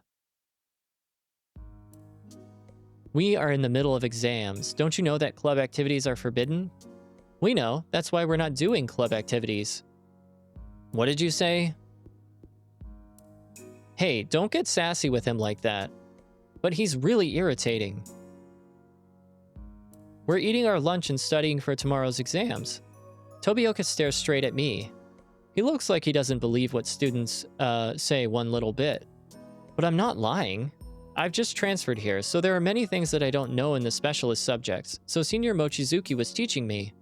We are in the middle of exams. Don't you know that club activities are forbidden? We know. That's why we're not doing club activities. What did you say? Hey, don't get sassy with him like that. But he's really irritating. We're eating our lunch and studying for tomorrow's exams. Tobioka stares straight at me. He looks like he doesn't believe what students say one little bit. But I'm not lying. I've just transferred here, so there are many things that I don't know in the specialist subjects, so Senior Mochizuki was teaching me.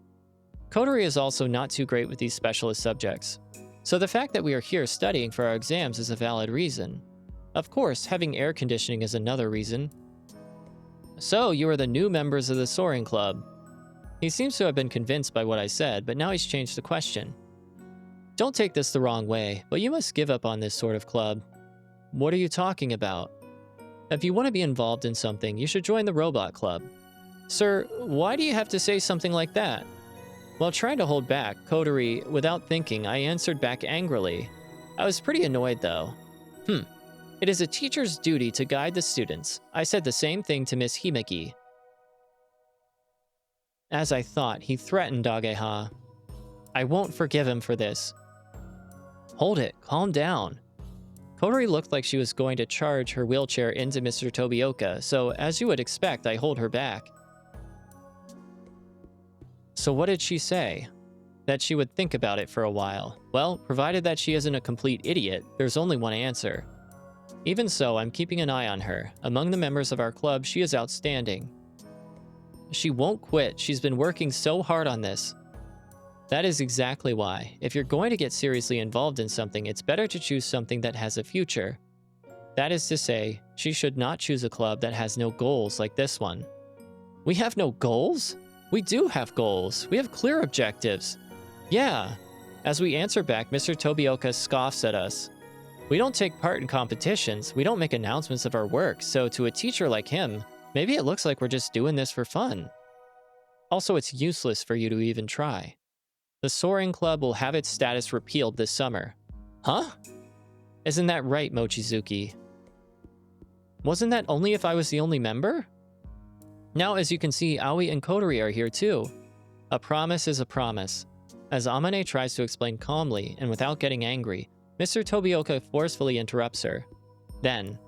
Kotori is also not too great with these specialist subjects. So the fact that we are here studying for our exams is a valid reason. Of course, having air conditioning is another reason. So, you are the new members of the Soaring Club. He seems to have been convinced by what I said, but now he's changed the question. Don't take this the wrong way, but you must give up on this sort of club. What are you talking about? If you want to be involved in something, you should join the Robot Club. Sir, why do you have to say something like that? While trying to hold back, Kotori, without thinking, I answered back angrily. I was pretty annoyed, though. It is a teacher's duty to guide the students. I said the same thing to Miss Himeki. As I thought, he threatened Ageha. I won't forgive him for this. Hold it, calm down. Kotori looked like she was going to charge her wheelchair into Mr. Tobioka, so as you would expect, I hold her back. So what did she say? That she would think about it for a while. Well, provided that she isn't a complete idiot, there's only one answer. Even so, I'm keeping an eye on her. Among the members of our club, she is outstanding. She won't quit. She's been working so hard on this. That is exactly why. If you're going to get seriously involved in something, it's better to choose something that has a future. That is to say, she should not choose a club that has no goals like this one. We have no goals? We do have goals. We have clear objectives. Yeah. As we answer back, Mr. Tobioka scoffs at us. We don't take part in competitions. We don't make announcements of our work, so to a teacher like him, maybe it looks like we're just doing this for fun. Also, it's useless for you to even try. The Soaring Club will have its status repealed this summer. Huh? Isn't that right, Mochizuki? Wasn't that only if I was the only member? Now, as you can see, Aoi and Kotori are here too. A promise is a promise. As Amane tries to explain calmly and without getting angry, Mr. Tobioka forcefully interrupts her. Then,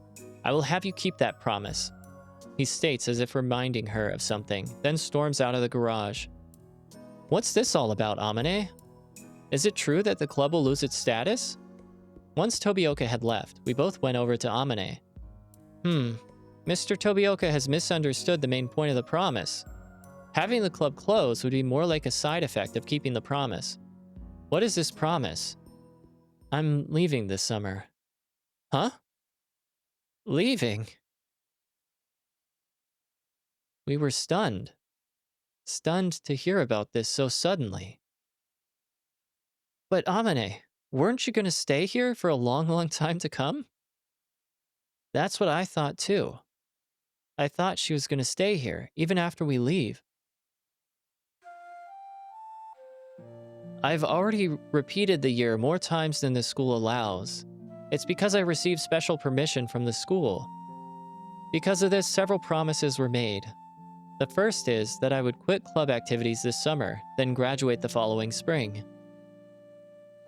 I will have you keep that promise. He states as if reminding her of something, then storms out of the garage. What's this all about, Amane? Is it true that the club will lose its status? Once Tobioka had left, we both went over to Amane. Mr. Tobioka has misunderstood the main point of the promise. Having the club close would be more like a side effect of keeping the promise. What is this promise? I'm leaving this summer. Huh? Leaving? We were stunned. Stunned to hear about this so suddenly. But Amane, weren't you going to stay here for a long, long time to come? That's what I thought too. I thought she was going to stay here, even after we leave. I've already repeated the year more times than the school allows. It's because I received special permission from the school. Because of this, several promises were made. The first is that I would quit club activities this summer, then graduate the following spring.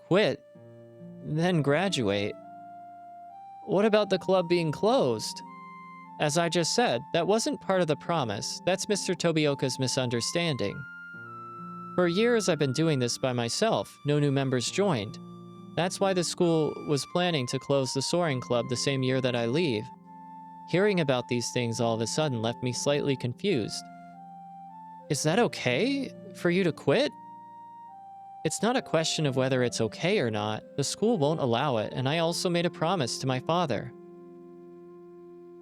Quit? Then graduate? What about the club being closed? As I just said, that wasn't part of the promise. That's Mr. Tobioka's misunderstanding. For years, I've been doing this by myself. No new members joined. That's why the school was planning to close the Soaring Club the same year that I leave. Hearing about these things all of a sudden left me slightly confused. Is that okay for you to quit? It's not a question of whether it's okay or not. The school won't allow it, and I also made a promise to my father.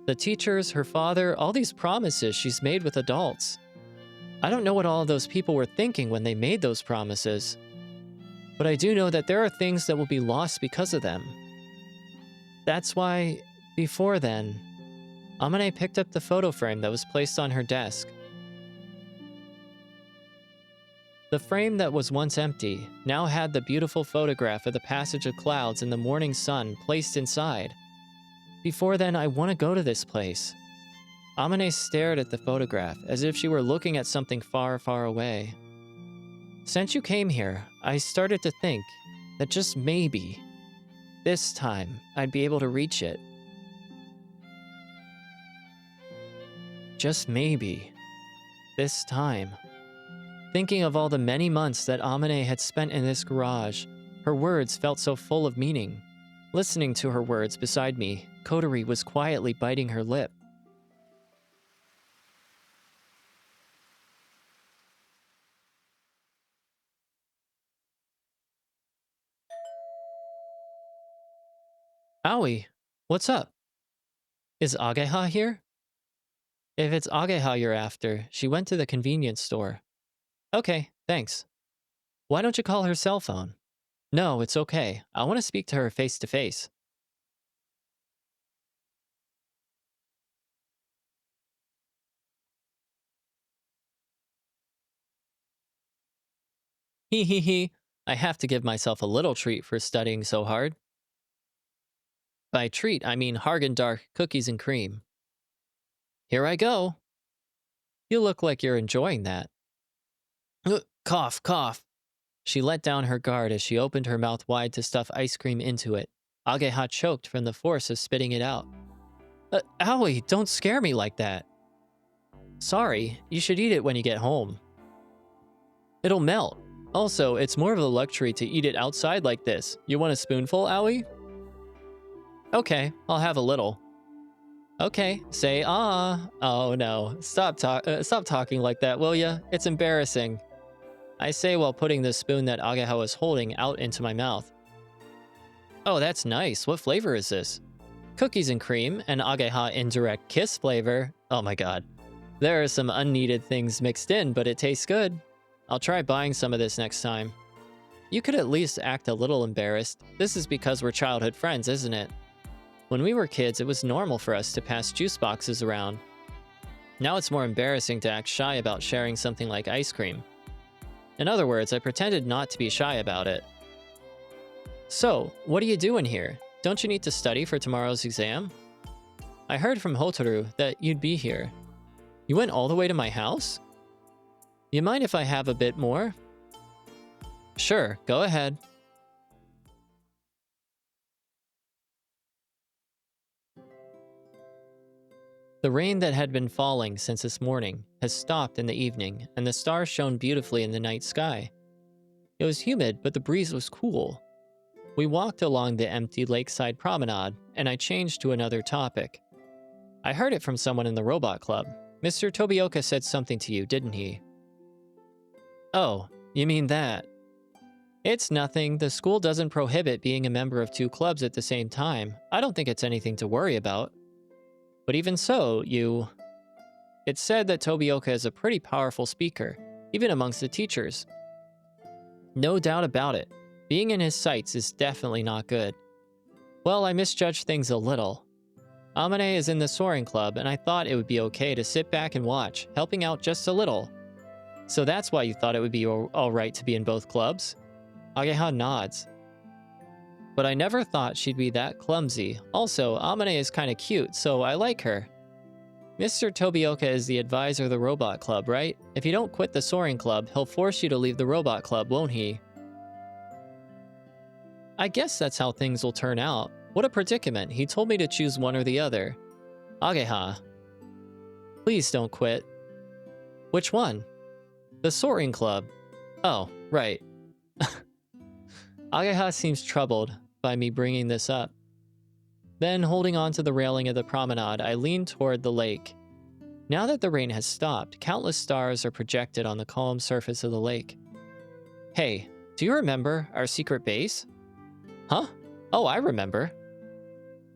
The teachers, her father, all these promises she's made with adults. I don't know what all of those people were thinking when they made those promises. But I do know that there are things that will be lost because of them. That's why, before then, Amane picked up the photo frame that was placed on her desk. The frame that was once empty now had the beautiful photograph of the passage of clouds and the morning sun placed inside. Before then, I want to go to this place. Amane stared at the photograph as if she were looking at something far, far away. Since you came here, I started to think that just maybe, this time, I'd be able to reach it. Just maybe, this time. Thinking of all the many months that Amane had spent in this garage, her words felt so full of meaning. Listening to her words beside me, Kotori was quietly biting her lip. Aoi, what's up? Is Ageha here? If it's Ageha you're after, she went to the convenience store. Okay, thanks. Why don't you call her cell phone? No, it's okay. I want to speak to her face to face. Hee hee hee. I have to give myself a little treat for studying so hard. By treat, I mean Hargen-Dark cookies and cream. Here I go. You look like you're enjoying that. Cough, cough. She let down her guard as she opened her mouth wide to stuff ice cream into it. Ageha choked from the force of spitting it out. Owie, don't scare me like that. Sorry, you should eat it when you get home. It'll melt. Also, it's more of a luxury to eat it outside like this. You want a spoonful, Owie? Okay, I'll have a little. Okay, say ah. Oh no, stop talking like that, will ya? It's embarrassing. I say while putting the spoon that Ageha was holding out into my mouth. Oh, that's nice. What flavor is this? Cookies and cream, and Ageha indirect kiss flavor. Oh my god. There are some unneeded things mixed in, but it tastes good. I'll try buying some of this next time. You could at least act a little embarrassed. This is because we're childhood friends, isn't it? When we were kids, it was normal for us to pass juice boxes around. Now it's more embarrassing to act shy about sharing something like ice cream. In other words, I pretended not to be shy about it. So, what are you doing here? Don't you need to study for tomorrow's exam? I heard from Hotaru that you'd be here. You went all the way to my house? You mind if I have a bit more? Sure, go ahead. The rain that had been falling since this morning has stopped in the evening, and the stars shone beautifully in the night sky. It was humid, but the breeze was cool. We walked along the empty lakeside promenade, and I changed to another topic. I heard it from someone in the robot club. Mr. Tobioka said something to you, didn't he? Oh, you mean that? It's nothing. The school doesn't prohibit being a member of two clubs at the same time. I don't think it's anything to worry about. But even so, It's said that Tobioka is a pretty powerful speaker, even amongst the teachers. No doubt about it. Being in his sights is definitely not good. Well, I misjudged things a little. Amane is in the Soaring Club, and I thought it would be okay to sit back and watch, helping out just a little. So that's why you thought it would be all right to be in both clubs? Ageha nods. But I never thought she'd be that clumsy. Also, Amane is kinda cute, so I like her. Mr. Tobioka is the advisor of the Robot Club, right? If you don't quit the Soaring Club, he'll force you to leave the Robot Club, won't he? I guess that's how things will turn out. What a predicament. He told me to choose one or the other. Ageha. Please don't quit. Which one? The Soaring Club. Oh, right. Ageha seems troubled by me bringing this up. Then, holding on to the railing of the promenade, I lean toward the lake. Now that the rain has stopped, countless stars are projected on the calm surface of the lake. Hey, do you remember our secret base? Huh? Oh, I remember.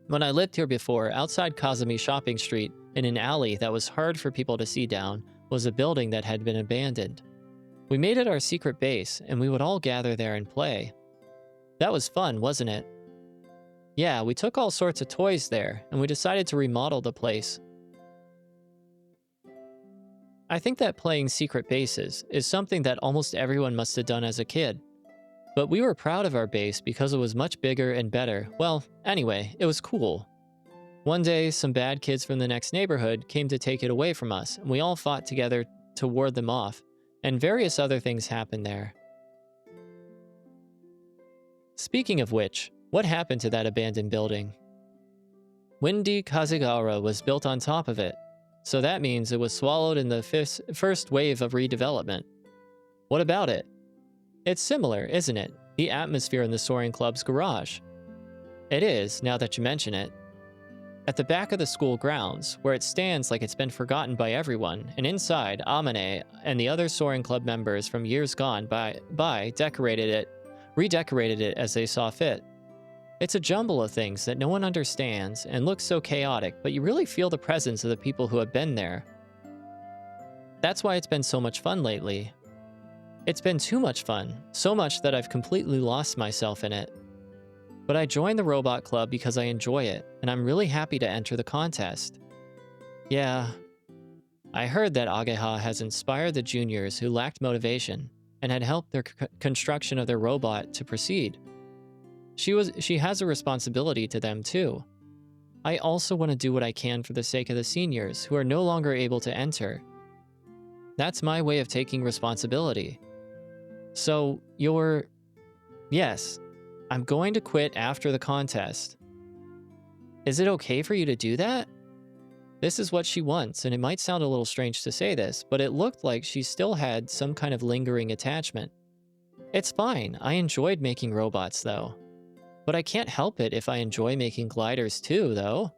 When I lived here before, outside Kazumi Shopping Street, in an alley that was hard for people to see down, was a building that had been abandoned. We made it our secret base, and we would all gather there and play. That was fun, wasn't it? Yeah, we took all sorts of toys there, and we decided to remodel the place. I think that playing secret bases is something that almost everyone must have done as a kid. But we were proud of our base because it was much bigger and better. Well, anyway, it was cool. One day, some bad kids from the next neighborhood came to take it away from us, and we all fought together to ward them off, and various other things happened there. Speaking of which, what happened to that abandoned building? Windy Kazegara was built on top of it, so that means it was swallowed in the first wave of redevelopment. What about it? It's similar, isn't it? The atmosphere in the Soaring Club's garage. It is, now that you mention it. At the back of the school grounds, where it stands like it's been forgotten by everyone, and inside, Amane and the other Soaring Club members from years gone by redecorated it as they saw fit. It's a jumble of things that no one understands and looks so chaotic, but you really feel the presence of the people who have been there. That's why it's been so much fun lately. It's been too much fun, so much that I've completely lost myself in it. But I joined the Robot Club because I enjoy it, and I'm really happy to enter the contest. Yeah, I heard that Ageha has inspired the juniors who lacked motivation and had helped their construction of their robot to proceed. She has a responsibility to them too. I also want to do what I can for the sake of the seniors who are no longer able to enter. That's my way of taking responsibility. So, Yes, I'm going to quit after the contest. Is it okay for you to do that? This is what she wants, and it might sound a little strange to say this, but it looked like she still had some kind of lingering attachment. It's fine, I enjoyed making robots though. But I can't help it if I enjoy making gliders too, though.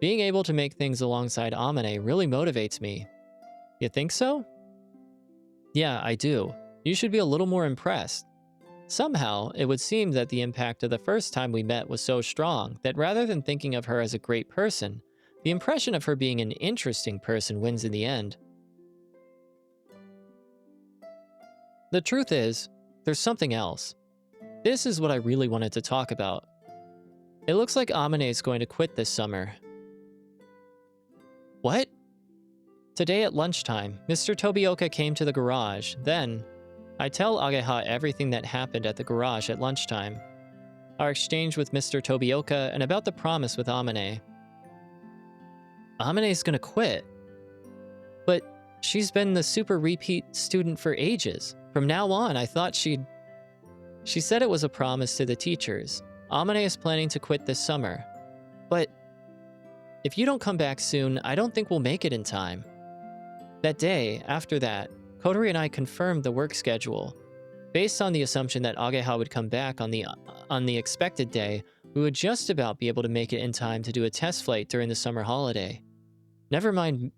Being able to make things alongside Amane really motivates me. You think so? Yeah, I do. You should be a little more impressed. Somehow, it would seem that the impact of the first time we met was so strong that rather than thinking of her as a great person, the impression of her being an interesting person wins in the end. The truth is, there's something else. This is what I really wanted to talk about. It looks like Amane is going to quit this summer. What? Today at lunchtime, Mr. Tobioka came to the garage. Then, I tell Ageha everything that happened at the garage at lunchtime. Our exchange with Mr. Tobioka and about the promise with Amane. Amane's gonna quit. But she's been the super repeat student for ages. From now on, I thought she'd... She said it was a promise to the teachers. Amane is planning to quit this summer. But if you don't come back soon, I don't think we'll make it in time. That day, after that, Kotori and I confirmed the work schedule. Based on the assumption that Ageha would come back on the expected day, we would just about be able to make it in time to do a test flight during the summer holiday. Never mind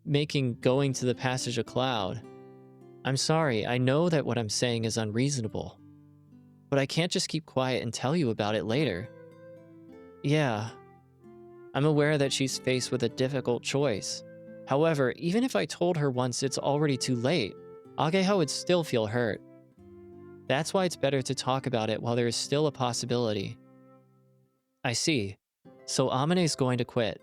going to the Passage of Cloud. I'm sorry, I know that what I'm saying is unreasonable. But I can't just keep quiet and tell you about it later. Yeah, I'm aware that she's faced with a difficult choice. However, even if I told her once it's already too late, Ageha would still feel hurt. That's why it's better to talk about it while there is still a possibility. I see. So Amane's going to quit.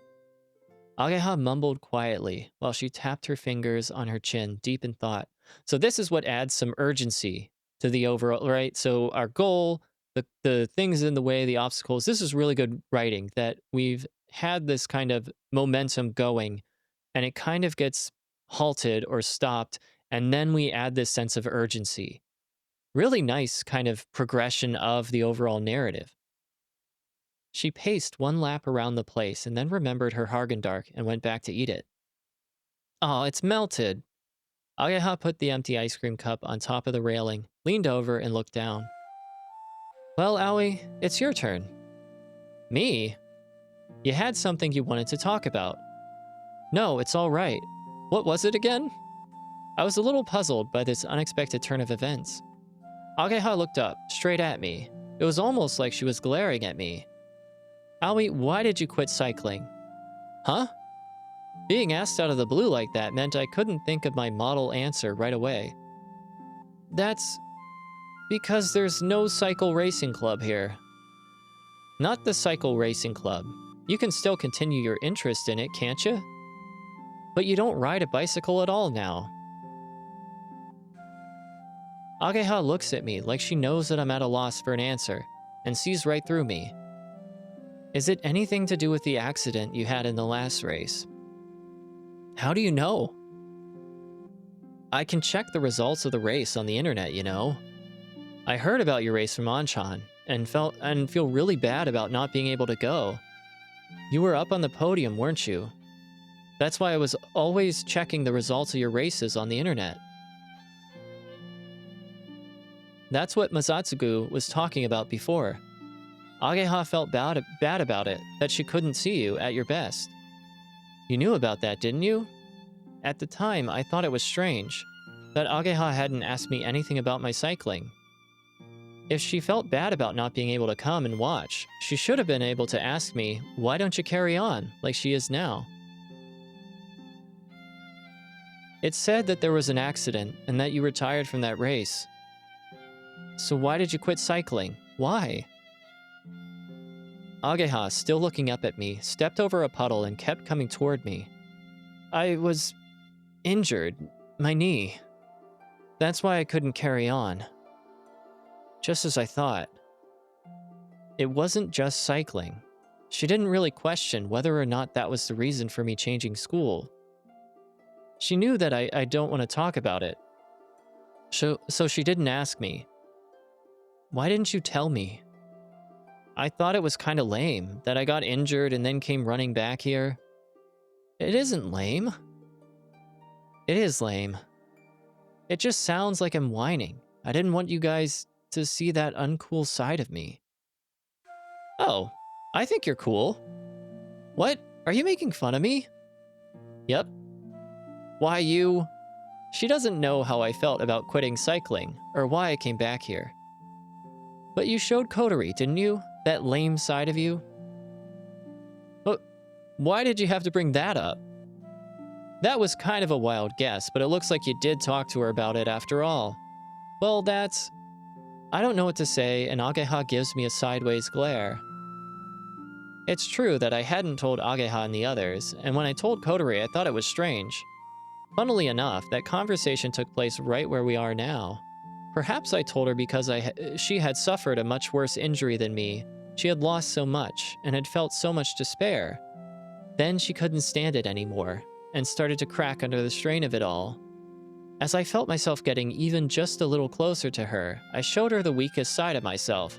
Ageha mumbled quietly while she tapped her fingers on her chin, deep in thought. So this is what adds some urgency to the overall, right? So our goal, the things in the way, the obstacles, this is really good writing that we've had this kind of momentum going and it kind of gets halted or stopped. And then we add this sense of urgency. Really nice kind of progression of the overall narrative. She paced one lap around the place and then remembered her Hargendark and went back to eat it. Oh, it's melted. Ageha put the empty ice cream cup on top of the railing, leaned over, and looked down. Well, Aoi, it's your turn. Me? You had something you wanted to talk about. No, it's all right. What was it again? I was a little puzzled by this unexpected turn of events. Ageha looked up, straight at me. It was almost like she was glaring at me. Aoi, why did you quit cycling? Huh? Being asked out of the blue like that meant I couldn't think of my model answer right away. That's because there's no cycle racing club here. Not the cycle racing club. You can still continue your interest in it, can't you? But you don't ride a bicycle at all now. Ageha looks at me like she knows that I'm at a loss for an answer, and sees right through me. Is it anything to do with the accident you had in the last race? How do you know? I can check the results of the race on the internet, you know. I heard about your race from Anchan and feel really bad about not being able to go. You were up on the podium, weren't you? That's why I was always checking the results of your races on the internet. That's what Masatsugu was talking about before. Ageha felt bad about it, that she couldn't see you at your best. You knew about that, didn't you? At the time, I thought it was strange that Ageha hadn't asked me anything about my cycling. If she felt bad about not being able to come and watch, she should have been able to ask me, why don't you carry on, like she is now? It said that there was an accident and that you retired from that race. So why did you quit cycling? Why? Ageha, still looking up at me, stepped over a puddle and kept coming toward me. I was injured. My knee. That's why I couldn't carry on. Just as I thought. It wasn't just cycling. She didn't really question whether or not that was the reason for me changing school. She knew that I don't want to talk about it. So she didn't ask me. Why didn't you tell me? I thought it was kind of lame that I got injured and then came running back here. It isn't lame. It is lame. It just sounds like I'm whining. I didn't want you guys to see that uncool side of me. Oh, I think you're cool. What? Are you making fun of me? Yep. Why you? She doesn't know how I felt about quitting cycling or why I came back here. But you showed Kodori, didn't you? That lame side of you? But why did you have to bring that up? That was kind of a wild guess, but it looks like you did talk to her about it after all. Well, that's... I don't know what to say, and Ageha gives me a sideways glare. It's true that I hadn't told Ageha and the others, and when I told Kodori, I thought it was strange. Funnily enough, that conversation took place right where we are now. Perhaps I told her because she had suffered a much worse injury than me. She had lost so much, and had felt so much despair. Then she couldn't stand it anymore, and started to crack under the strain of it all. As I felt myself getting even just a little closer to her, I showed her the weakest side of myself.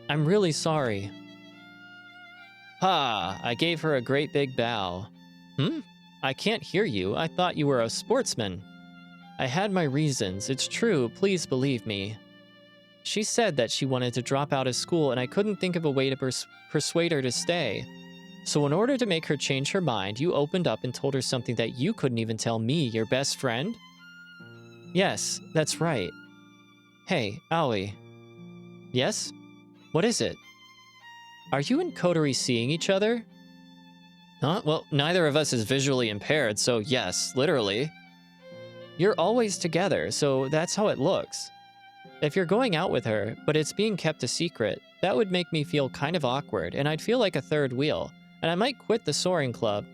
I'm really sorry. Ha! I gave her a great big bow. I can't hear you. I thought you were a sportsman. I had my reasons. It's true. Please believe me. She said that she wanted to drop out of school, and I couldn't think of a way to persuade her to stay. So in order to make her change her mind, you opened up and told her something that you couldn't even tell me, your best friend? Yes, that's right. Hey, Aoi. Yes? What is it? Are you and Kodori seeing each other? Huh? Well, neither of us is visually impaired, so yes, literally. You're always together, so that's how it looks. If you're going out with her, but it's being kept a secret, that would make me feel kind of awkward, and I'd feel like a third wheel, and I might quit the Soaring Club.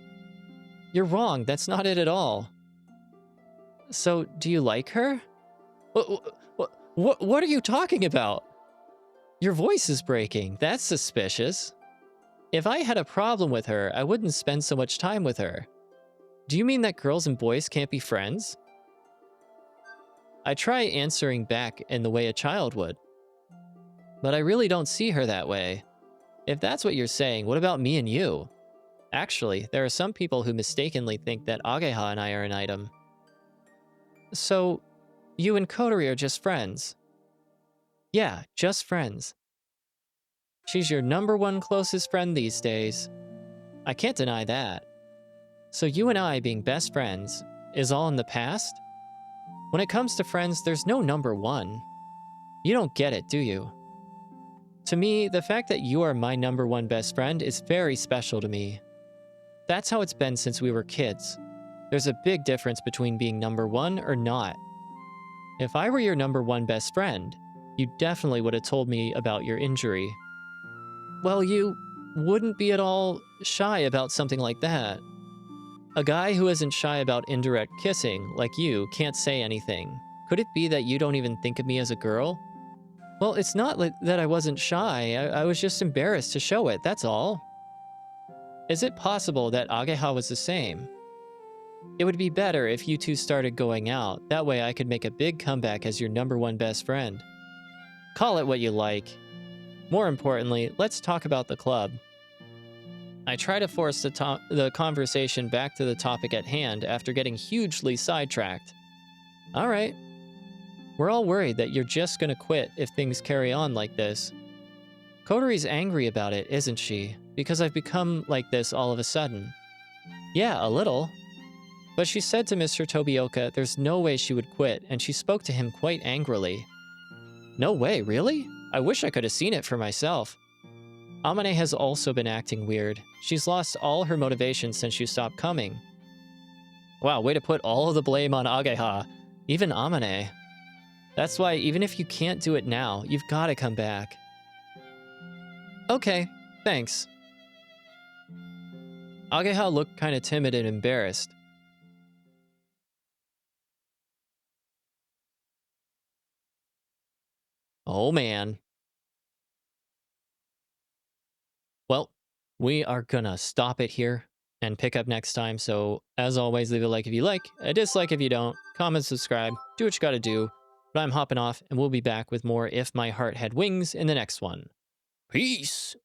You're wrong, that's not it at all. So, do you like her? What are you talking about? Your voice is breaking. That's suspicious. If I had a problem with her, I wouldn't spend so much time with her. Do you mean that girls and boys can't be friends? I try answering back in the way a child would. But I really don't see her that way. If that's what you're saying, what about me and you? Actually, there are some people who mistakenly think that Ageha and I are an item. So, you and Kotori are just friends? Yeah, just friends. She's your #1 closest friend these days. I can't deny that. So you and I being best friends is all in the past? When it comes to friends, there's no #1. You don't get it, do you? To me, the fact that you are my #1 best friend is very special to me. That's how it's been since we were kids. There's a big difference between being #1 or not. If I were your #1 best friend, you definitely would have told me about your injury. Well, you wouldn't be at all shy about something like that. A guy who isn't shy about indirect kissing, like you, can't say anything. Could it be that you don't even think of me as a girl? Well, it's not that I wasn't shy, I was just embarrassed to show it, that's all. Is it possible that Ageha was the same? It would be better if you two started going out, that way I could make a big comeback as your #1 best friend. Call it what you like. More importantly, let's talk about the club. I try to force the conversation back to the topic at hand after getting hugely sidetracked. Alright. We're all worried that you're just gonna quit if things carry on like this. Kotori's angry about it, isn't she? Because I've become like this all of a sudden. Yeah, a little. But she said to Mr. Tobioka there's no way she would quit, and she spoke to him quite angrily. No way, really? I wish I could have seen it for myself. Amane has also been acting weird. She's lost all her motivation since you stopped coming. Wow, way to put all of the blame on Ageha. Even Amane. That's why even if you can't do it now, you've gotta come back. Okay, thanks. Ageha looked kinda timid and embarrassed. Oh man. Well, we are gonna stop it here and pick up next time. So, as always, leave a like if you like, a dislike if you don't, comment, subscribe, do what you gotta do. But I'm hopping off, and we'll be back with more If My Heart Had Wings in the next one. Peace!